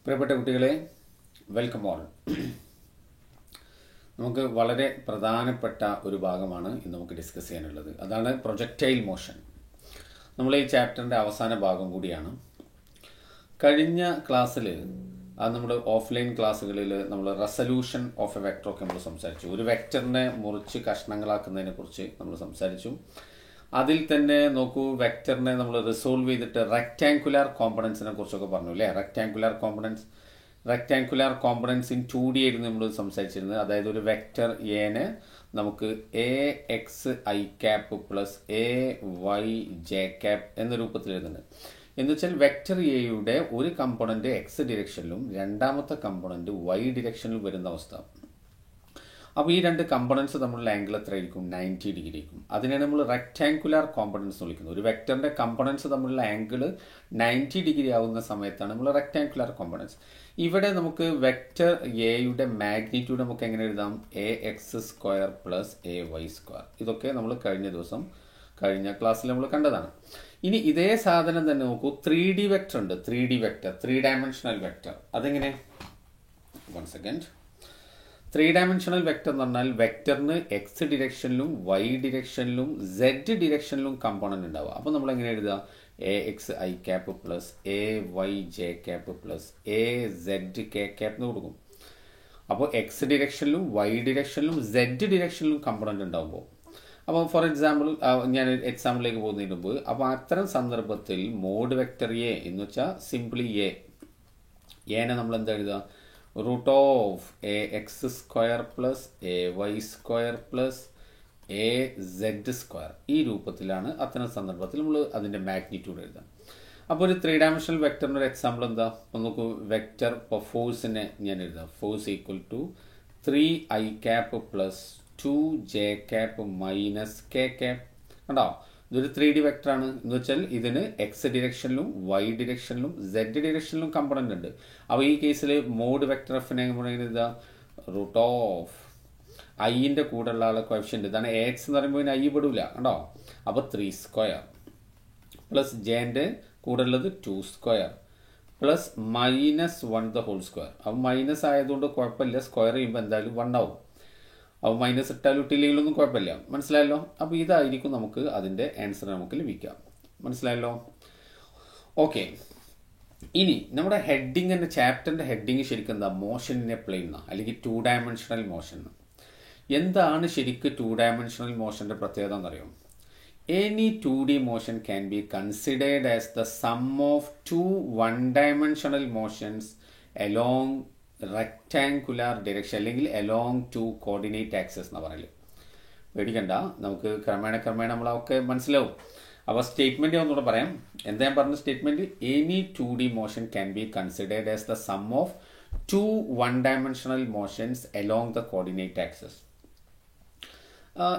പ്രിയപ്പെട്ട കുട്ടികളെ, welcome all. നമുക്ക് വളരെ പ്രധാനപ്പെട്ട ഒരു ഭാഗമാണ് ഇന്ന് നമുക്ക് ഡിസ്കസ് ചെയ്യാനുള്ളത്. അതാണ് പ്രൊജക്റ്റൈൽ മോഷൻ. നമ്മൾ ഈ ചാപ്റ്ററിൻ്റെ അവസാന ഭാഗം കൂടിയാണ്. കഴിഞ്ഞ ക്ലാസ്സിൽ നമ്മുടെ ഓഫ്ലൈൻ ക്ലാസ്സുകളിൽ നമ്മൾ റെസൊല്യൂഷൻ ഓഫ് എ വെക്ടറൊക്കെ നമ്മൾ സംസാരിച്ചു. ഒരു വെക്ടറിനെ മുറിച്ച് കഷ്ണങ്ങളാക്കുന്നതിനെ കുറിച്ച് നമ്മൾ സംസാരിച്ചു. അതിൽ തന്നെ നോക്കൂ, വെക്ടറിനെ നമ്മൾ റിസോൾവ് ചെയ്തിട്ട് റെക്റ്റാങ്കുലാർ കോമ്പണൻസിനെ കുറിച്ചൊക്കെ പറഞ്ഞു അല്ലേ. റെക്റ്റാങ്കുലാർ കോമ്പണൻസ് ഇൻ 2D ആയിരുന്നു നമ്മൾ സംസാരിച്ചിരുന്നത്. അതായത് ഒരു വെക്ടർ എനെ നമുക്ക് AXI പ്ലസ് AYJ എന്ന രൂപത്തിൽ എഴുതുന്നുണ്ട്. എന്ന് വെച്ചാൽ വെക്ടർ എയുടെ ഒരു കമ്പോണൻറ്റ് എക്സ് ഡിറക്ഷനിലും രണ്ടാമത്തെ കമ്പോണൻറ്റ് വൈ ഡിറക്ഷനിലും വരുന്ന അവസ്ഥ. അപ്പോൾ ഈ രണ്ട് കമ്പോണൻസ് തമ്മിലുള്ള ആംഗിൾ എത്രയായിരിക്കും? 90 ഡിഗ്രി ആയിരിക്കും. അതിനെ നമ്മൾ റെക്റ്റാങ്കുലാർ കോമ്പണൻസ് വിളിക്കുന്നത്. ഒരു വെക്ടറിൻ്റെ കമ്പോണൻസ് തമ്മിലുള്ള ആംഗിൾ 90 ഡിഗ്രി ആവുന്ന സമയത്താണ് നമ്മൾ റെക്റ്റാങ്കുലാർ കോമ്പണൻസ്. ഇവിടെ നമുക്ക് വെക്ടർ എയുടെ മാഗ്നിറ്റ്യൂഡ് നമുക്ക് എങ്ങനെ എഴുതാം? AX² plus AY². ഇതൊക്കെ നമ്മൾ കഴിഞ്ഞ ക്ലാസ്സിൽ നമ്മൾ കണ്ടതാണ്. ഇനി ഇതേ സാധനം തന്നെ നോക്കൂ, 3D വെക്ടർ ഉണ്ട്. 3 ഡയമെൻഷണൽ വെക്ടർ. അതെങ്ങനെ? 1 സെക്കൻഡ്. 3 ഡയമെൻഷണൽ വെക്ടർ എന്ന് പറഞ്ഞാൽ വെക്ടറിന് എക്സ് ഡിറക്ഷനിലും വൈ ഡിറക്ഷനിലും സെഡ് ഡിറക്ഷനിലും കമ്പോണൻ്റ് ഉണ്ടാവുക. അപ്പോൾ നമ്മൾ എങ്ങനെ എഴുതുക? AXI plus AYJ plus AZK എന്ന് കൊടുക്കും. അപ്പോൾ എക്സ് ഡിറക്ഷനിലും വൈ ഡിറക്ഷനിലും സെഡ് ഡിറക്ഷനിലും കമ്പോണൻ്റ് ഉണ്ടാവുമ്പോൾ, അപ്പോൾ ഫോർ എക്സാമ്പിൾ ഞാൻ എക്സാമ്പിളിലേക്ക് പോകുന്നതിന് മുമ്പ്, അപ്പോൾ അത്തരം സന്ദർഭത്തിൽ മോഡ് വെക്ടർ എ എന്ന് വെച്ചാൽ സിംപ്ലി എനെ നമ്മൾ എന്താ എഴുതുക? Root of AX² plus AY² plus AZ². ഈ രൂപത്തിലാണ് അത്തരം സന്ദർഭത്തിൽ നമ്മൾ അതിൻ്റെ മാഗ്നിറ്റ്യൂഡ് എഴുതാം. അപ്പോൾ ഒരു 3 ഡയമെൻഷണൽ വെക്ടറിൻ്റെ ഒരു എക്സാമ്പിൾ എന്താ? അപ്പോൾ നമുക്ക് വെക്ടർ ഇപ്പോൾ ഫോഴ്സിനെ ഞാൻ എഴുതാം. Force equal to 3I plus 2J minus K. കണ്ടോ? ഇതൊരു 3D വെക്ടറാണ്. എന്ന് വെച്ചാൽ ഇതിന് എക്സ് ഡിറക്ഷനിലും വൈ ഡിറക്ഷനിലും സെഡ് ഡിറക്ഷനിലും കമ്പോണൻ്റ് ഉണ്ട്. അപ്പോൾ ഈ കേസിൽ മോഡ് വെക്ടർ എഫിനെ എഴുതുക? റൂട്ട് ഓഫ് ഐൻ്റെ കൂടെ ഉള്ള ആളെ കോഎഫിഷ്യൻ്റ്. ഇതാണ് AX എന്ന് പറയുമ്പോൾ ഐ പെടില്ല. കണ്ടോ? അപ്പോൾ 3² പ്ലസ് ജെൻ്റെ കൂടെ ഉള്ളത് 2² പ്ലസ് -1² അപ്പോൾ മൈനസ് ആയതുകൊണ്ട് കുഴപ്പമില്ല. സ്ക്വയർ ചെയ്യുമ്പോൾ എന്തായാലും 1 ആവും. അപ്പോൾ മൈനസ് ഇട്ടാലും ഇട്ടില്ലെങ്കിലൊന്നും കുഴപ്പമില്ല. മനസ്സിലായല്ലോ? അപ്പോൾ ഇതായിരിക്കും നമുക്ക് അതിൻ്റെ ആൻസർ നമുക്ക് ലഭിക്കാം. മനസ്സിലായല്ലോ? ഓക്കെ. ഇനി നമ്മുടെ ഹെഡിങ്, എൻ്റെ ചാപ്റ്ററിൻ്റെ ഹെഡിങ് ശരിക്കും എന്താ? മോഷൻ ഇൻ എ പ്ലെയിൻ എന്നാണ്, അല്ലെങ്കിൽ 2 ഡയമെൻഷണൽ മോഷൻ. എന്താണ് ശരിക്കും 2 ഡയമെൻഷണൽ മോഷൻ്റെ പ്രത്യേകത എന്നറിയോ? Any 2D motion can be considered as the sum of 2 1-ഡയമെൻഷണൽ മോഷൻസ് അലോങ് റെക്റ്റാങ്കുലാർ ഡിറക്ഷൻ, അല്ലെങ്കിൽ അലോങ് 2 കോർഡിനേറ്റ് ആക്സസ് എന്ന് പറയല്. പേടിക്കണ്ട, നമുക്ക് ക്രമേണ നമ്മളൊക്കെ മനസ്സിലാവും. അപ്പോൾ സ്റ്റേറ്റ്മെൻറ്റ് ഒന്നുകൂടെ പറയാം. എന്താ ഞാൻ പറഞ്ഞ statement? Any 2D motion can be considered as the sum of 2 1-ഡയമെൻഷണൽ motions along the coordinate axes.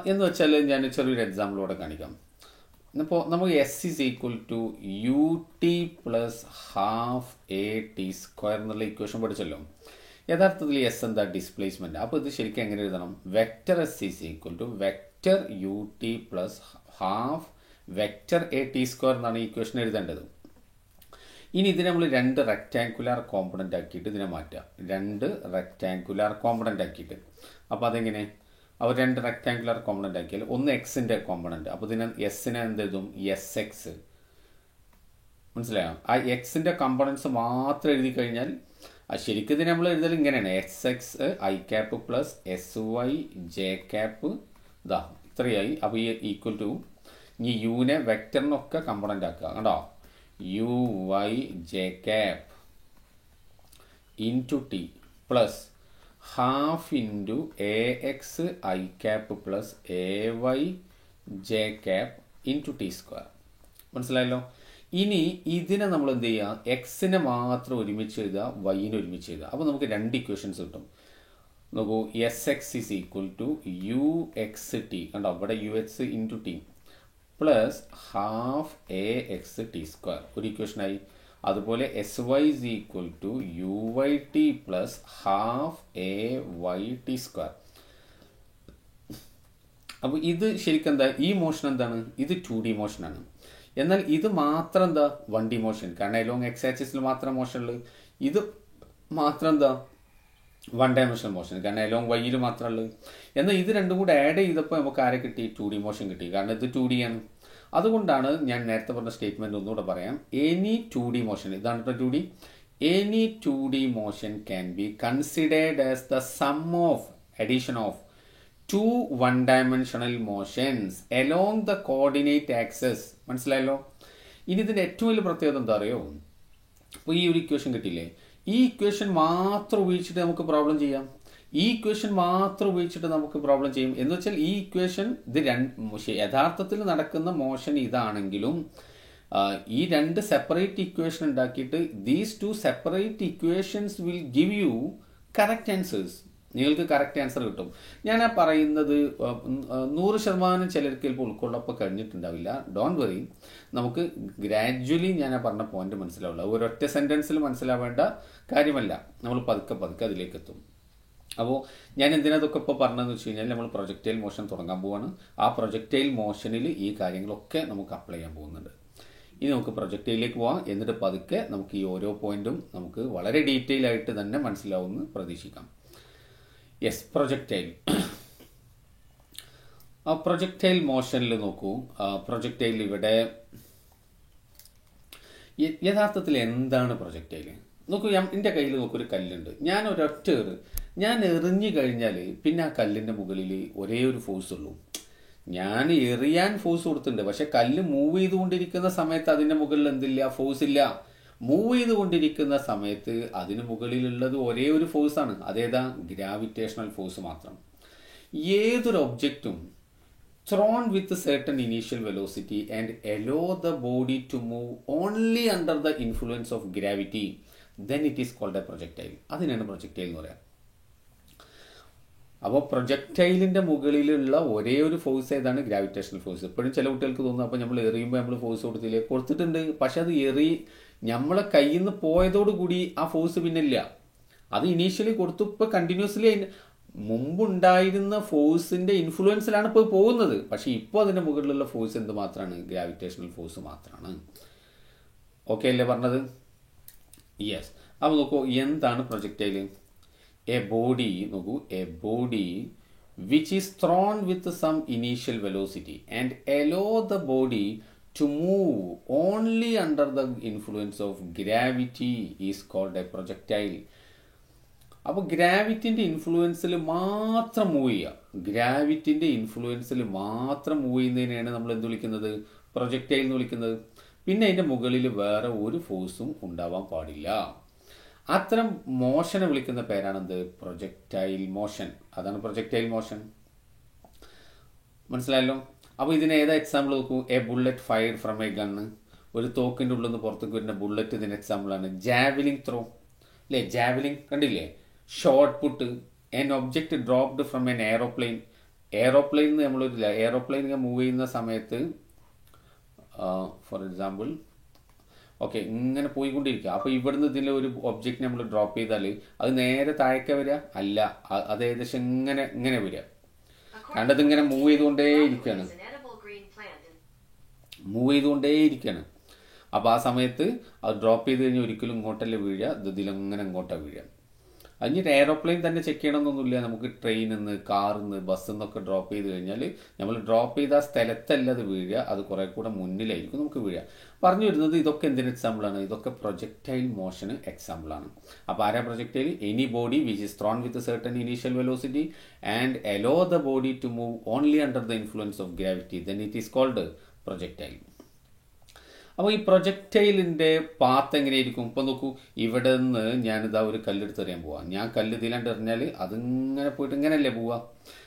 എന്ന് വെച്ചാൽ ഞാൻ ചെറിയൊരു എക്സാമ്പിളോടെ കാണിക്കാം. ഇപ്പോൾ നമുക്ക് S is equal to UT plus ½ AT² എന്നുള്ള ഇക്വേഷൻ പഠിച്ചല്ലോ. യഥാർത്ഥത്തിൽ S എന്താ? ഡിസ്പ്ലേസ്മെൻറ്റ്. അപ്പോൾ ഇത് ശരിക്കും എങ്ങനെ എഴുതണം? Vector S is equal to vector UT plus ½ vector AT² എന്നാണ് ഈ ഇക്വേഷൻ എഴുതേണ്ടത്. ഇനി ഇതിനെ നമ്മൾ 2 റെക്റ്റാങ്കുലാർ കോമ്പണൻ്റ് ആക്കിയിട്ട് ഇതിനെ മാറ്റാം. 2 റെക്റ്റാങ്കുലാർ കോമ്പണൻ്റ് ആക്കിയിട്ട്. അപ്പോൾ അതെങ്ങനെ? അവർ 2 റെക്റ്റാങ്കുലർ കോമ്പണൻ്റ് ആക്കിയാൽ ഒന്ന് എക്സിൻ്റെ കോമ്പണൻ്റ്. അപ്പോൾ ഇതിനെ എസ്സിനെ എന്ത് എഴുതും? SX. മനസ്സിലായോ? ആ എക്സിൻ്റെ കമ്പോണൻസ് മാത്രം എഴുതി കഴിഞ്ഞാൽ ശരിക്കും ഇതിന് നമ്മൾ എഴുതൽ ഇങ്ങനെയാണ്: SXI പ്ലസ് SYJ. ഇതാ ഇത്രയായി. അപ്പോൾ ഈ ഈക്വൽ ടു ഈ യുവിനെ വെക്ടറിനൊക്കെ കമ്പോണൻ്റ് ആക്കുക. കണ്ടോ? UYJ into T plus ½ into AXI plus AYJ into T². മനസ്സിലായല്ലോ? ഇനി ഇതിനെ നമ്മൾ എന്ത് ചെയ്യുക? എക്സിനെ മാത്രം ഒരുമിച്ച് എഴുതുക, വൈനെ ഒരുമിച്ച് എഴുതുക. അപ്പോൾ നമുക്ക് 2 ഇക്വേഷൻസ് കിട്ടും. നോക്കൂ, SX is equal to UXT. കണ്ടോ? ഇവിടെ UX into T plus ½ AXT². ഒരു ഇക്വേഷനായി. അതുപോലെ s y is equal to u y t plus half a y t square. അപ്പോൾ ഇത് ശരിക്കും എന്താ, ഈ മോഷൻ എന്താണ്, ഇത് 2D മോഷനാണ്. എന്നാൽ ഇത് മാത്രം എന്താ 1D മോഷൻ, കാരണം എലോങ് എക്സ് ആക്സിസിൽ മാത്രം മോഷൻ ഉള്ളത്. ഇത് മാത്രം എന്താ 1 ഡയമെൻഷണൽ മോഷൻ, കാരണം എലോങ് വൈയിൽ മാത്രമുള്ളത്. എന്നാൽ ഇത് രണ്ടും കൂടെ ആഡ് ചെയ്തപ്പോൾ നമുക്ക് ആരെ കിട്ടി, 2D മോഷൻ കിട്ടി, കാരണം ഇത് 2D ആണ്. അതുകൊണ്ടാണ് ഞാൻ നേരത്തെ പറഞ്ഞ സ്റ്റേറ്റ്മെന്റ് ഒന്നുകൂടെ പറയാം. എനി 2D മോഷൻ, ഇതാണ് ഇപ്പോൾ 2D, any 2D motion can be considered as the sum of addition of 2 1-dimensional motions along the coordinate axis. മനസ്സിലായല്ലോ. ഇനി ഇതിൻ്റെ ഏറ്റവും വലിയ പ്രത്യേകത എന്താ അറിയോ, അപ്പോൾ ഈ ഒരു ഇക്വേഷൻ കിട്ടിയില്ലേ, ഈ ഇക്വേഷൻ മാത്രം ഉപയോഗിച്ചിട്ട് നമുക്ക് പ്രോബ്ലം ചെയ്യാം. ഈ ഇക്വേഷൻ മാത്രം ഉപയോഗിച്ചിട്ട് നമുക്ക് പ്രോബ്ലം ചെയ്യും. എന്ന് വെച്ചാൽ ഈ ഇക്വേഷൻ ഇത് യഥാർത്ഥത്തിൽ നടക്കുന്ന മോഷൻ ഇതാണെങ്കിലും ഈ രണ്ട് സെപ്പറേറ്റ് ഇക്വേഷൻ ഉണ്ടാക്കിയിട്ട് these 2 separate equations will give you correct answers. നിങ്ങൾക്ക് കറക്റ്റ് ആൻസർ കിട്ടും. ഞാൻ ആ പറയുന്നത് 100% ചിലർക്ക് ചിലപ്പോൾ ഉൾക്കൊള്ളപ്പോൾ കഴിഞ്ഞിട്ടുണ്ടാവില്ല. ഡോണ്ട് വറി, നമുക്ക് ഗ്രാജ്വലി ഞാൻ ആ പറഞ്ഞ പോയിന്റ് മനസ്സിലാവുള്ളൂ. ഒരൊറ്റ സെൻറ്റൻസിൽ മനസ്സിലാവേണ്ട കാര്യമല്ല, നമ്മൾ പതുക്കെ പതുക്കെ അതിലേക്ക് എത്തും. അപ്പോൾ ഞാൻ എന്തിനതൊക്കെ ഇപ്പോൾ പറഞ്ഞതെന്ന് വെച്ച് കഴിഞ്ഞാൽ നമ്മൾ പ്രൊജക്റ്റൈൽ മോഷൻ തുടങ്ങാൻ പോവാണ്. ആ പ്രൊജക്റ്റൈൽ മോഷനിൽ ഈ കാര്യങ്ങളൊക്കെ നമുക്ക് അപ്ലൈ ചെയ്യാൻ പോകുന്നുണ്ട്. ഇനി നമുക്ക് പ്രൊജക്റ്റൈലിലേക്ക് പോവാം. എന്നിട്ട് പതുക്കെ നമുക്ക് ഈ ഓരോ പോയിന്റും നമുക്ക് വളരെ ഡീറ്റെയിൽ ആയിട്ട് തന്നെ മനസ്സിലാവുമെന്ന് പ്രതീക്ഷിക്കാം. Yes, projectile. ആ പ്രൊജക്റ്റൈൽ മോഷനിൽ നോക്കൂ. പ്രൊജക്റ്റൈൽ ഇവിടെ യഥാർത്ഥത്തിൽ എന്താണ് പ്രൊജക്റ്റൈൽ നോക്കൂ. എൻ്റെ കയ്യിൽ നോക്കൊരു കല്ലുണ്ട്, ഞാൻ ഒരൊറ്റ ഞാൻ എറിഞ്ഞു കഴിഞ്ഞാൽ പിന്നെ ആ കല്ലിൻ്റെ മുകളിൽ ഒരേ ഒരു ഫോഴ്സ് ഉള്ളൂ. ഞാൻ എറിയാൻ ഫോഴ്സ് കൊടുത്തിട്ടുണ്ട്, പക്ഷെ കല്ല് മൂവ് ചെയ്തുകൊണ്ടിരിക്കുന്ന സമയത്ത് അതിൻ്റെ മുകളിൽ എന്തില്ല, ഫോഴ്സ് ഇല്ല. മൂവ് ചെയ്തുകൊണ്ടിരിക്കുന്ന സമയത്ത് അതിന് മുകളിലുള്ളത് ഒരേ ഒരു ഫോഴ്സാണ്. അതേതാ, ഗ്രാവിറ്റേഷണൽ ഫോഴ്സ് മാത്രം. ഏതൊരു ഒബ്ജക്റ്റും thrown with a certain initial velocity and allow the body to move only under the influence of gravity, then it is called a projectile. അതിനാണ് പ്രൊജക്റ്റൈൽ എന്ന് പറയാം. അപ്പോൾ പ്രൊജക്റ്റൈലിൻ്റെ മുകളിലുള്ള ഒരേ ഒരു ഫോഴ്സ് ഏതാണ്, ഗ്രാവിറ്റേഷണൽ ഫോഴ്സ്. എപ്പോഴും ചില കുട്ടികൾക്ക് തോന്നും അപ്പോൾ നമ്മൾ എറിയുമ്പോൾ നമ്മൾ ഫോഴ്സ് കൊടുത്തിട്ടുണ്ട്, പക്ഷെ അത് നമ്മളെ കയ്യിൽ നിന്ന് പോയതോടുകൂടി ആ ഫോഴ്സ് പിന്നെ ഇല്ല. അത് ഇനീഷ്യലി കൊടുത്തു, ഇപ്പോൾ കണ്ടിന്യൂസ്ലി മുമ്പുണ്ടായിരുന്ന ഫോഴ്സിൻ്റെ ഇൻഫ്ലുവൻസിലാണ് ഇപ്പോൾ പോകുന്നത്. പക്ഷേ ഇപ്പോൾ അതിൻ്റെ മുകളിലുള്ള ഫോഴ്സ് എന്ത് മാത്രമാണ്, ഗ്രാവിറ്റേഷണൽ ഫോഴ്സ് മാത്രമാണ്. ഓക്കെ അല്ലേ പറഞ്ഞത്? യെസ്. അപ്പോൾ നോക്കൂ, എന്താണ് പ്രൊജക്റ്റൈൽ? എ ബോഡി, നോക്കൂ, a body which is thrown with some initial velocity and allow the body to move only under the influence of gravity is called a projectile. അപ്പോൾ ഗ്രാവിറ്റിൻ്റെ ഇൻഫ്ലുവൻസിൽ മാത്രം move ചെയ്യുക, ഗ്രാവിറ്റിൻ്റെ ഇൻഫ്ലുവൻസിൽ മാത്രം മൂവ് ചെയ്യുന്നതിനെയാണ് നമ്മൾ എന്ത് വിളിക്കുന്നത്, പ്രൊജക്റ്റൈൽ എന്ന് വിളിക്കുന്നത്. പിന്നെ അതിൻ്റെ മുകളിൽ വേറെ ഒരു ഫോഴ്സും ഉണ്ടാവാൻ പാടില്ല. അത്തരം മോഷനെ വിളിക്കുന്ന പേരാണെന്ത്, പ്രൊജക്റ്റൈൽ മോഷൻ. അതാണ് പ്രൊജക്റ്റൈൽ മോഷൻ. മനസ്സിലായല്ലോ. അപ്പോൾ ഇതിന് ഏതാ എക്സാമ്പിൾ നോക്കൂ. A bullet fired from a gun, ഒരു തോക്കിൻ്റെ ഉള്ളിൽ നിന്ന് പുറത്തേക്ക് വരുന്ന ബുള്ളറ്റ് ഇതിന് എക്സാമ്പിളാണ്. ജാവലിംഗ് ത്രോ അല്ലേ, ജാവലിംഗ് കണ്ടില്ലേ. Shot put, an object dropped from an aeroplane. Aeroplane നമ്മളൊരു എയറോപ്ലെയിൻ മൂവ് ചെയ്യുന്ന സമയത്ത് ഫോർ എക്സാമ്പിൾ ഓക്കെ ഇങ്ങനെ പോയിക്കൊണ്ടിരിക്കുക. അപ്പോൾ ഇവിടുന്ന് ഇതിൻ്റെ ഒരു ഒബ്ജക്റ്റ് നമ്മൾ ഡ്രോപ്പ് ചെയ്താൽ അത് നേരെ താഴേക്ക് വരിക അല്ല, അത് ഏകദേശം ഇങ്ങനെ വരിക. കണ്ടത് ഇങ്ങനെ മൂവ് ചെയ്തുകൊണ്ടേയിരിക്കുകയാണ്. അപ്പോൾ ആ സമയത്ത് അത് ഡ്രോപ്പ് ചെയ്ത് കഴിഞ്ഞാൽ ഒരിക്കലും ഇങ്ങോട്ടല്ലേ വീഴുക, ഇതിലങ്ങനെ ഇങ്ങോട്ടാണ് വീഴുക. അതിന് എയറോപ്ലെയിൻ തന്നെ ചെക്ക് ചെയ്യണമെന്നൊന്നുമില്ല. നമുക്ക് ട്രെയിനിൽ നിന്ന്, കാറിൽ നിന്ന്, ബസ്സിൽ നിന്നൊക്കെ ഡ്രോപ്പ് ചെയ്ത് കഴിഞ്ഞാൽ നമ്മൾ ഡ്രോപ്പ് ചെയ്ത ആ സ്ഥലത്തല്ല അത് വീഴുക, അത് കുറേ കൂടെ മുന്നിലായിരിക്കും നമുക്ക് വീഴുക. പറഞ്ഞു വരുന്നത് ഇതൊക്കെ എന്തിന് എക്സാമ്പിളാണ്, ഇതൊക്കെ പ്രൊജക്റ്റൈൽ മോഷന് എക്സാമ്പിളാണ്. അപ്പോൾ ആരാ projectile? Any body which is thrown with certain initial velocity and allow the body to move only under the influence of gravity, then it is called projectile. അപ്പോൾ ഈ പ്രൊജക്റ്റൈലിൻ്റെ പാത്ത് എങ്ങനെയായിരിക്കും? ഇപ്പോൾ നോക്കൂ, ഇവിടെ നിന്ന് ഞാനിതാ ഒരു കല്ലെടുത്ത് എറിയാൻ പോവാം. ഞാൻ കല്ല് ഇതിലാണ്ട് എറിഞ്ഞാൽ അതിങ്ങനെ പോയിട്ട് ഇങ്ങനെയല്ലേ പോവുക.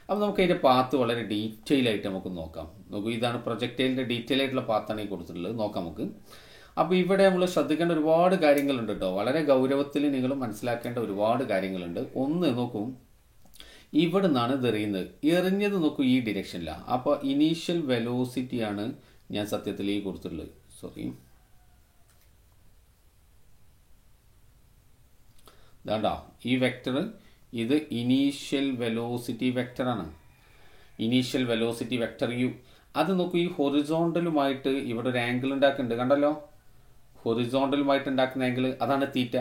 അപ്പോൾ നമുക്ക് അതിൻ്റെ പാത്ത് വളരെ ഡീറ്റെയിൽ ആയിട്ട് നമുക്ക് നോക്കാം. നോക്കൂ, ഇതാണ് പ്രൊജക്റ്റൈലിൻ്റെ ഡീറ്റെയിൽ ആയിട്ടുള്ള പാത്താണ് ഈ കൊടുത്തിട്ടുള്ളത്. നോക്കാം നമുക്ക്. അപ്പോൾ ഇവിടെ നമ്മൾ ശ്രദ്ധിക്കേണ്ട ഒരുപാട് കാര്യങ്ങളുണ്ട് കേട്ടോ. വളരെ ഗൗരവത്തിൽ നിങ്ങൾ മനസ്സിലാക്കേണ്ട ഒരുപാട് കാര്യങ്ങളുണ്ട്. ഒന്ന് നോക്കൂ, ഇവിടെ നിന്നാണ് ഇത് എറിഞ്ഞത് നോക്കൂ ഈ ഡിറക്ഷനിലാണ്. അപ്പോൾ ഇനീഷ്യൽ വെലോസിറ്റിയാണ് ഞാൻ സത്യത്തിൽ ഈ കൊടുത്തിട്ടുള്ളത്. സോറി, ഇതാണ്ടോ ഈ വെക്ടർ ഇത് ഇനീഷ്യൽ വെലോസിറ്റി വെക്ടറാണ്. Initial velocity vector u. അത് നോക്കൂ, ഈ ഹൊറിസോണ്ടലുമായിട്ട് ഇവിടെ ഒരു ആംഗിൾ ഉണ്ടാക്കുന്നുണ്ട്, കണ്ടല്ലോ. ഹൊറിസോണ്ടലുമായിട്ട് ഉണ്ടാക്കുന്ന ആംഗിൾ അതാണ് തീറ്റ.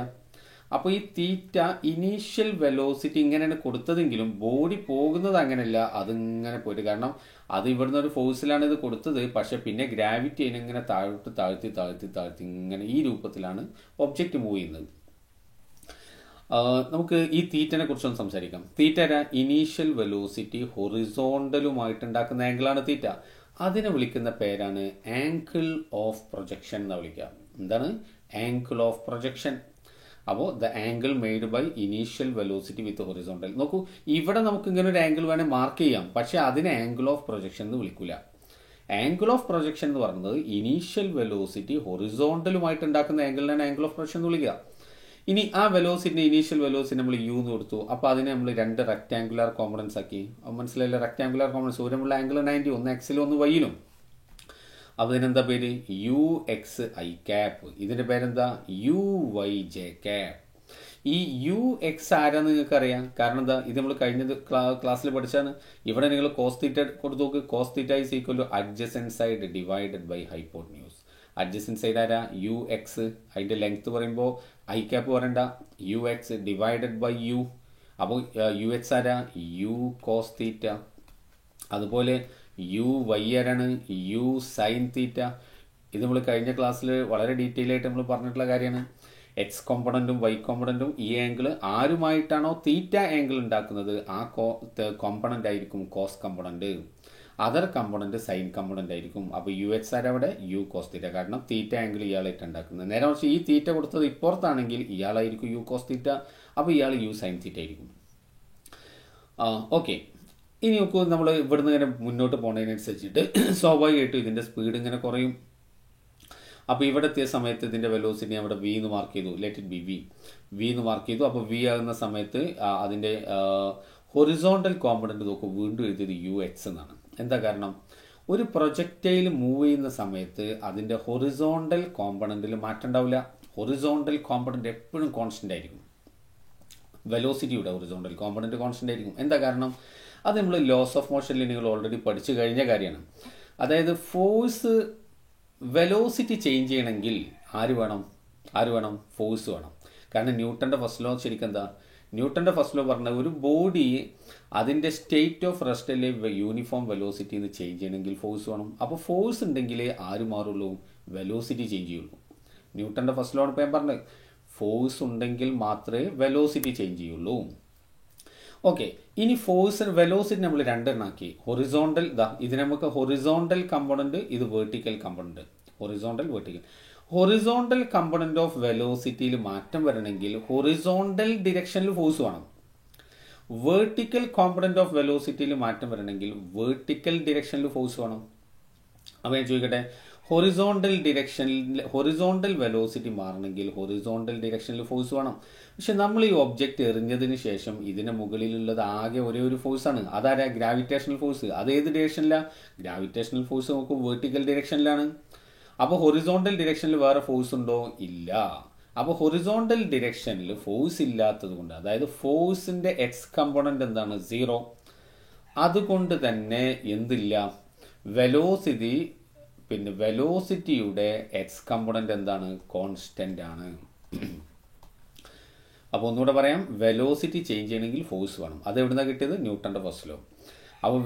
അപ്പോൾ ഈ തീറ്റ ഇനീഷ്യൽ വെലോസിറ്റി ഇങ്ങനെയാണ് കൊടുത്തതെങ്കിലും ബോഡി പോകുന്നത് അങ്ങനെയല്ല, അതിങ്ങനെ പോയിട്ട്. കാരണം അത് ഇവിടുന്ന് ഒരു ഫോഴ്സിലാണ് ഇത് കൊടുത്തത്, പക്ഷെ പിന്നെ ഗ്രാവിറ്റി അതിനെങ്ങനെ താഴ്ത്തി താഴ്ത്തി താഴ്ത്തി താഴ്ത്തി ഇങ്ങനെ ഈ രൂപത്തിലാണ് ഒബ്ജക്റ്റ് മൂവ് ചെയ്യുന്നത്. നമുക്ക് ഈ തീറ്റനെ കുറിച്ചൊന്ന് സംസാരിക്കാം. തീറ്റ ഇനീഷ്യൽ വെലോസിറ്റി ഹൊറിസോണ്ടലുമായിട്ട് ഉണ്ടാക്കുന്ന ആംഗിളാണ് തീറ്റ. അതിനെ വിളിക്കുന്ന പേരാണ് ആംഗിൾ ഓഫ് പ്രൊജക്ഷൻ എന്ന് വിളിക്കുക. എന്താണ് ആംഗിൾ ഓഫ് പ്രൊജക്ഷൻ? അപ്പോൾ the angle made by initial velocity with horizontal. നോക്കൂ, ഇവിടെ നമുക്ക് ഇങ്ങനെ ഒരു ആംഗിൾ വേണേൽ മാർക്ക് ചെയ്യാം, പക്ഷെ അതിനെ ആംഗിൾ ഓഫ് പ്രൊജക്ഷൻ എന്ന് വിളിക്കില്ല. ആംഗിൾ ഓഫ് പ്രൊജക്ഷൻ എന്ന് പറയുന്നത് ഇനീഷ്യൽ വെലോസിറ്റി ഹൊറിസോണ്ടലുമായിട്ട് ഉണ്ടാക്കുന്ന ആംഗിളിനാണ് ആംഗിൾ ഓഫ് പ്രൊജക്ഷൻ എന്ന് വിളിക്കുക. ഇനി ആ വെലോസിറ്റി ഇനീഷ്യൽ വെലോസിറ്റി നമ്മൾ യു എന്ന് കൊടുത്തു. അപ്പോൾ അതിനെ നമ്മൾ രണ്ട് റെക്ടാങ്കുലർ കോമ്പണൻസ് ആക്കി. മനസ്സിലായില്ല? റെക്ടാങ്കുലർ കോമ്പണൻസ് ദൂരമുള്ള ആംഗിൾ 90, ഒന്ന് എക്സിലും ഒന്ന് വൈയിലും. അപ്പോൾ ഇതിനെന്താ പേര്? U x i cap. ഇതിൻ്റെ പേരെന്താ? U y j cap. ഈ യു എക്സ് ആരാന്ന് നിങ്ങൾക്ക് അറിയാം. കാരണം എന്താ? ഇത് നമ്മൾ കഴിഞ്ഞ ക്ലാസ്സിൽ പഠിച്ചാണ്. ഇവിടെ നിങ്ങൾ കോസ് തീറ്റ കൊടുത്തു നോക്ക്. Cos theta is equal to adjacent side divided by hypotenuse. Adjacent side ആരാ? U x. അതിൻ്റെ ലെങ്ത് പറയുമ്പോൾ ഐ ക്യാപ്പ് പറയണ്ട, u x divided by u. അപ്പോൾ യു എക്സ് ആരാ? U cos theta. അതുപോലെ യു വൈ ആരാണ്? U sine theta. ഇത് നമ്മൾ കഴിഞ്ഞ ക്ലാസ്സിൽ വളരെ ഡീറ്റെയിൽ ആയിട്ട് നമ്മൾ പറഞ്ഞിട്ടുള്ള കാര്യമാണ്. എക്സ് കോമ്പണൻറ്റും വൈ കോമ്പണൻറ്റും ഈ ആംഗിൾ ആരുമായിട്ടാണോ തീറ്റ ആംഗിൾ ഉണ്ടാക്കുന്നത് ആ കോമ്പണൻ്റ് ആയിരിക്കും cos component. Other component sine component ആയിരിക്കും. അപ്പോൾ യു എക്സ് ആരവിടെ? U cos theta. കാരണം തീറ്റ ആംഗിൾ ഇയാളായിട്ട് ഉണ്ടാക്കുന്നത്. നേരെ മറിച്ച് ഈ തീറ്റ കൊടുത്തത് ഇപ്പുറത്താണെങ്കിൽ ഇയാളായിരിക്കും യു കോസ് തീറ്റ, അപ്പോൾ ഇയാൾ യു സൈൻ തീറ്റ ആയിരിക്കും. ഓക്കെ, ഇനി നോക്കൂ, നമ്മൾ ഇവിടുന്ന് ഇങ്ങനെ മുന്നോട്ട് പോകുന്നതിനനുസരിച്ചിട്ട് സ്വാഭാവികമായിട്ടും ഇതിൻ്റെ സ്പീഡ് ഇങ്ങനെ കുറയും. അപ്പോൾ ഇവിടെ എത്തിയ സമയത്ത് ഇതിൻ്റെ വെലോസിറ്റി അവിടെ വി എന്ന് മാർക്ക് ചെയ്തു. Let it be v. V എന്ന് മാർക്ക് ചെയ്തു. അപ്പോൾ വി ആകുന്ന സമയത്ത് അതിൻ്റെ ഹൊറിസോണ്ടൽ കോമ്പണൻറ്റ് നോക്കും വീണ്ടും എഴുതിയത് യു എക്സ് എന്നാണ്. എന്താ കാരണം? ഒരു പ്രൊജക്റ്റൈൽ മൂവ് ചെയ്യുന്ന സമയത്ത് അതിൻ്റെ ഹൊറിസോണ്ടൽ കോമ്പണൻറ്റിൽ മാറ്റം ഉണ്ടാവില്ല. ഹൊറിസോണ്ടൽ കോമ്പണൻറ്റ് എപ്പോഴും കോൺസ്റ്റൻ്റ് ആയിരിക്കും. വെലോസിറ്റിയുടെ ഹൊറിസോണ്ടൽ കോമ്പണൻറ്റ് കോൺസ്റ്റൻ്റ് ആയിരിക്കും. എന്താ കാരണം? അത് നമ്മൾ ലോസ് ഓഫ് മോഷനിൽ നിങ്ങൾ ഓൾറെഡി പഠിച്ചു കഴിഞ്ഞ കാര്യമാണ്. അതായത് ഫോഴ്സ് വെലോസിറ്റി ചേഞ്ച് ചെയ്യണമെങ്കിൽ ആര് വേണം? ഫോഴ്സ് വേണം. കാരണം ന്യൂട്ടൻ്റെ ഫസ്റ്റ് ലോ ശരിക്കും എന്താ? ന്യൂട്ടൻ്റെ ഫസ്റ്റ് ലോ പറഞ്ഞ ഒരു ബോഡി അതിൻ്റെ സ്റ്റേറ്റ് ഓഫ് റെസ്റ്റിലെ യൂണിഫോം വെലോസിറ്റിന്ന് ചേഞ്ച് ചെയ്യണമെങ്കിൽ ഫോഴ്സ് വേണം. അപ്പോൾ ഫോഴ്സ് ഉണ്ടെങ്കിലേ ആര് മാറുള്ളൂ? വെലോസിറ്റി ചേഞ്ച് ചെയ്യുള്ളൂ. ന്യൂട്ടൻ്റെ ഫസ്റ്റ് ലോ ആണ് ഇപ്പോൾ ഞാൻ പറഞ്ഞത്. ഫോഴ്സ് ഉണ്ടെങ്കിൽ മാത്രമേ വെലോസിറ്റി ചേഞ്ച് ചെയ്യുള്ളൂ. ഓക്കെ, ഇനി ഫോഴ്സ് വെലോസിറ്റി നമ്മൾ രണ്ടെണ്ണാക്കി. ഹൊറിസോണ്ടൽ ഇത് നമുക്ക് ഹൊറിസോണ്ടൽ കമ്പോണൻറ്റ്, ഇത് vertical component. Horizontal vertical. Horizontal component of വെലോസിറ്റിയിൽ മാറ്റം വരണമെങ്കിൽ ഹൊറിസോണ്ടൽ ഡിറക്ഷനിൽ ഫോഴ്സ് വേണം. വെർട്ടിക്കൽ കോമ്പണൻറ്റ് ഓഫ് വെലോസിറ്റിയിൽ മാറ്റം വരണമെങ്കിൽ വെർട്ടിക്കൽ ഡിറക്ഷനിൽ ഫോഴ്സ് വേണം. അപ്പോൾ ഞാൻ ചോദിക്കട്ടെ, ഹൊറിസോണ്ടൽ വെലോസിറ്റി മാറണമെങ്കിൽ ഹൊറിസോണ്ടൽ ഡിറക്ഷനിൽ ഫോഴ്സ് വേണം. പക്ഷെ നമ്മൾ ഈ ഒബ്ജക്റ്റ് എറിഞ്ഞതിന് ശേഷം ഇതിന് മുകളിലുള്ളത് ആകെ ഒരേ ഒരു ഫോഴ്സാണ്. അതാരാ? Gravitational force. അത് ഏത് ഡിറക്ഷനിലാണ്? ഗ്രാവിറ്റേഷണൽ ഫോഴ്സ് നോക്കൂ വെർട്ടിക്കൽ ഡിറക്ഷനിലാണ്. അപ്പോൾ ഹൊറിസോണ്ടൽ ഡിറക്ഷനിൽ വേറെ ഫോഴ്സ് ഉണ്ടോ? ഇല്ല. അപ്പോൾ ഹൊറിസോണ്ടൽ ഡിറക്ഷനിൽ ഫോഴ്സ് ഇല്ലാത്തത് കൊണ്ട്, അതായത് ഫോഴ്സിൻ്റെ എക്സ് കമ്പോണൻ്റ് എന്താണ്? 0. അതുകൊണ്ട് തന്നെ എന്തില്ല? വെലോസിറ്റിയുടെ എക്സ് കമ്പോണൻ്റ് എന്താണ്? കോൺസ്റ്റൻ്റ് ആണ്. അപ്പോൾ ഒന്നുകൂടെ പറയാം, വെലോസിറ്റി ചേഞ്ച് ചെയ്യണമെങ്കിൽ ഫോഴ്സ് വേണം. അത് എവിടുന്നാണ് കിട്ടിയത്? ന്യൂട്ടൻ്റെ ഫസ്റ്റ് ലോ. അപ്പോൾ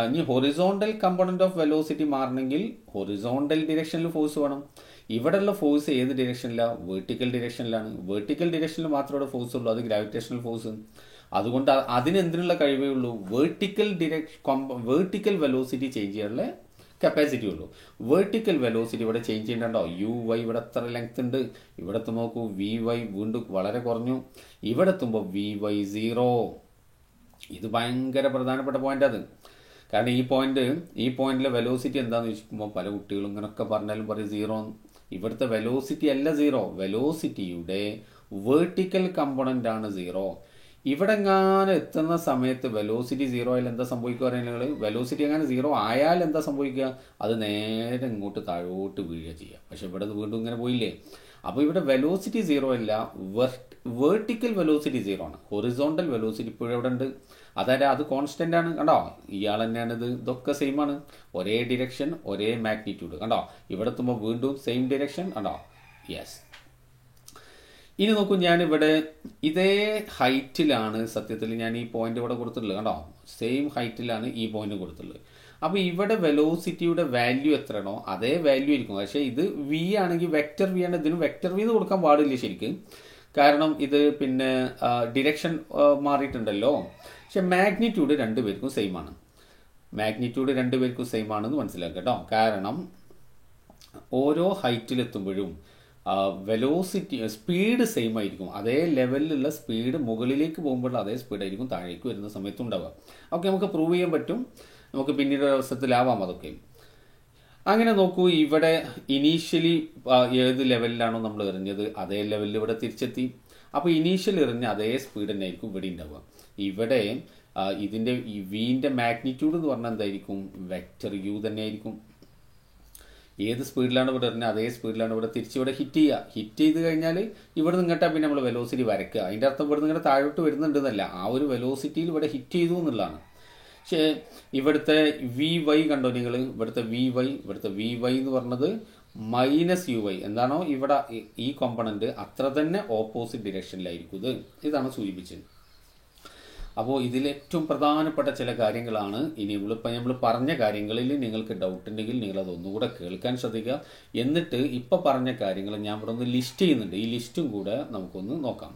ഇനി ഹൊറിസോണ്ടൽ കമ്പോണൻറ്റ് ഓഫ് വെലോസിറ്റി മാറണമെങ്കിൽ ഹൊറിസോണ്ടൽ ഡിറക്ഷനിൽ ഫോഴ്സ് വേണം. ഇവിടെയുള്ള ഫോഴ്സ് ഏത് ഡിറക്ഷനിലാണ്? വെർട്ടിക്കൽ ഡിറക്ഷനിലാണ്. വെർട്ടിക്കൽ ഡിറക്ഷനിൽ മാത്രമേ ഫോഴ്സ് ഉള്ളൂ, അത് ഗ്രാവിറ്റേഷണൽ ഫോഴ്സ്. അതുകൊണ്ട് അതിനെന്തിനുള്ള കഴിവേ ഉള്ളൂ? വെർട്ടിക്കൽ വെലോസിറ്റി ചേഞ്ച് ചെയ്യാനുള്ള കപ്പാസിറ്റി ഉള്ളൂ. വെർട്ടിക്കൽ വെലോസിറ്റി ഇവിടെ ചേഞ്ച് ചെയ്യണ്ടോ? യു വൈ ഇവിടെ എത്ര ലെങ്ത് ഉണ്ട്? ഇവിടെ എത്തുമ്പോൾ നോക്കൂ, വി വൈ വീണ്ടും വളരെ കുറഞ്ഞു. ഇവിടെ എത്തുമ്പോൾ വി വൈ 0. ഇത് ഭയങ്കര പ്രധാനപ്പെട്ട പോയിന്റ്. അത് കാരണം ഈ പോയിന്റിലെ വെലോസിറ്റി എന്താണെന്ന് ചോദിക്കുമ്പോൾ പല കുട്ടികളും ഇങ്ങനെയൊക്കെ പറഞ്ഞാലും പറയും 0. ഇവിടുത്തെ വെലോസിറ്റി അല്ല 0. വെലോസിറ്റിയുടെ വെർട്ടിക്കൽ കമ്പോണൻ്റ് ആണ് 0. ഇവിടെ എങ്ങാനും എത്തുന്ന സമയത്ത് വെലോസിറ്റി 0 ആയാൽ എന്താ സംഭവിക്കുക പറയുന്നത്? വെലോസിറ്റി എങ്ങനെ 0 ആയാൽ എന്താ സംഭവിക്കുക? അത് നേരെ ഇങ്ങോട്ട് താഴോട്ട് വീഴുക ചെയ്യുക. പക്ഷെ ഇവിടെ വീണ്ടും ഇങ്ങനെ പോയില്ലേ? അപ്പോൾ ഇവിടെ വെലോസിറ്റി 0 അല്ല, വേർട്ടിക്കൽ വെലോസിറ്റി 0 ആണ്. ഹൊറിസോണ്ടൽ വെലോസിറ്റി ഇപ്പോഴും എവിടെ ഉണ്ട്? അതായത് അത് കോൺസ്റ്റന്റ് ആണ്. കണ്ടോ, ഇയാൾ തന്നെയാണ് ഇത്. ഇതൊക്കെ സെയിം ആണ്, ഒരേ ഡിറക്ഷൻ, ഒരേ മാഗ്നിറ്റ്യൂഡ്. കണ്ടോ, ഇവിടെ എത്തുമ്പോൾ വീണ്ടും സെയിം ഡിറക്ഷൻ. കണ്ടോ, യെസ്. ഇനി നോക്കൂ, ഞാനിവിടെ ഇതേ ഹൈറ്റിലാണ് സത്യത്തിൽ ഞാൻ ഈ പോയിന്റ് ഇവിടെ കൊടുത്തിട്ടുള്ളത്. കണ്ടോ, സെയിം ഹൈറ്റിലാണ് ഈ പോയിന്റ് കൊടുത്തിട്ടുള്ളത്. അപ്പോൾ ഇവിടെ വെലോസിറ്റിയുടെ വാല്യൂ എത്രയാണോ അതേ വാല്യൂ ആയിരിക്കും. പക്ഷേ ഇത് വി ആണെങ്കിൽ വെക്റ്റർ വി ആണ്, ഇതിന് വെക്റ്റർ വി എന്ന് കൊടുക്കാൻ പാടില്ല ശരിക്കും, കാരണം ഇത് പിന്നെ ഡിറക്ഷൻ മാറിയിട്ടുണ്ടല്ലോ. പക്ഷെ മാഗ്നിറ്റ്യൂഡ് രണ്ടുപേർക്കും സെയിം ആണ്. മാഗ്നിറ്റ്യൂഡ് രണ്ടുപേർക്കും സെയിം ആണെന്ന് മനസ്സിലാക്കുക കേട്ടോ. കാരണം ഓരോ ഹൈറ്റിലെത്തുമ്പോഴും വെലോസിറ്റി സ്പീഡ് സെയിം ആയിരിക്കും. അതേ ലെവലിലുള്ള സ്പീഡ് മുകളിലേക്ക് പോകുമ്പോൾ അതേ സ്പീഡായിരിക്കും താഴേക്ക് വരുന്ന സമയത്ത് ഉണ്ടാവുക. ഓക്കെ, നമുക്ക് പ്രൂവ് ചെയ്യാൻ പറ്റും, നമുക്ക് പിന്നീട് അവസരത്തിലാവാം അതൊക്കെ. അങ്ങനെ നോക്കൂ, ഇവിടെ ഇനീഷ്യലി ഏത് ലെവലിലാണോ നമ്മൾ എറിഞ്ഞത് അതേ ലെവലിൽ ഇവിടെ തിരിച്ചെത്തി. അപ്പോൾ ഇനീഷ്യൽ എറിഞ്ഞ അതേ സ്പീഡ് തന്നെ ആയിരിക്കും ഇവിടെ ഉണ്ടാവുക. ഇവിടെ ഇതിൻ്റെ ഈ വിൻ്റെ മാഗ്നിറ്റ്യൂഡ് എന്ന് പറഞ്ഞാൽ എന്തായിരിക്കും? വെക്റ്റർ യു തന്നെ ആയിരിക്കും. ഏത് സ്പീഡിലാണ് ഇവിടെ എറിഞ്ഞാൽ അതേ സ്പീഡിലാണ് ഇവിടെ തിരിച്ചിവിടെ ഹിറ്റ് ചെയ്യുക. ഹിറ്റ് ചെയ്ത് കഴിഞ്ഞാൽ ഇവിടെ നിന്നിട്ടാ പിന്നെ നമ്മൾ വെലോസിറ്റി വരയ്ക്കുക. അതിൻ്റെ അർത്ഥം ഇവിടെ നിങ്ങളുടെ താഴോട്ട് വരുന്നുണ്ടെന്നല്ല, ആ ഒരു വെലോസിറ്റിയിൽ ഇവിടെ ഹിറ്റ് ചെയ്തു എന്നുള്ളതാണ്. പക്ഷേ ഇവിടുത്തെ വി വൈ കണ്ടോ നിങ്ങൾ? ഇവിടുത്തെ വി വൈ എന്ന് പറഞ്ഞത് മൈനസ് യു വൈ. എന്താണോ ഇവിടെ ഈ കോമ്പണന്റ് അത്ര തന്നെ ഓപ്പോസിറ്റ് ഡിറക്ഷനിലായിരിക്കും. ഇതാണ് സൂചിപ്പിച്ചത്. അപ്പോൾ ഇതിൽ ഏറ്റവും പ്രധാനപ്പെട്ട ചില കാര്യങ്ങളാണ് ഇനി നമ്മൾ പറഞ്ഞ കാര്യങ്ങളിൽ നിങ്ങൾക്ക് ഡൗട്ട് ഉണ്ടെങ്കിൽ നിങ്ങൾ അതൊന്നുകൂടെ കേൾക്കാൻ ശ്രദ്ധിക്കുക. എന്നിട്ട് ഇപ്പോൾ പറഞ്ഞ കാര്യങ്ങൾ ഞാൻ ഇവിടെ ഒന്ന് ലിസ്റ്റ് ചെയ്യുന്നുണ്ട്, ഈ ലിസ്റ്റും കൂടെ നമുക്കൊന്ന് നോക്കാം.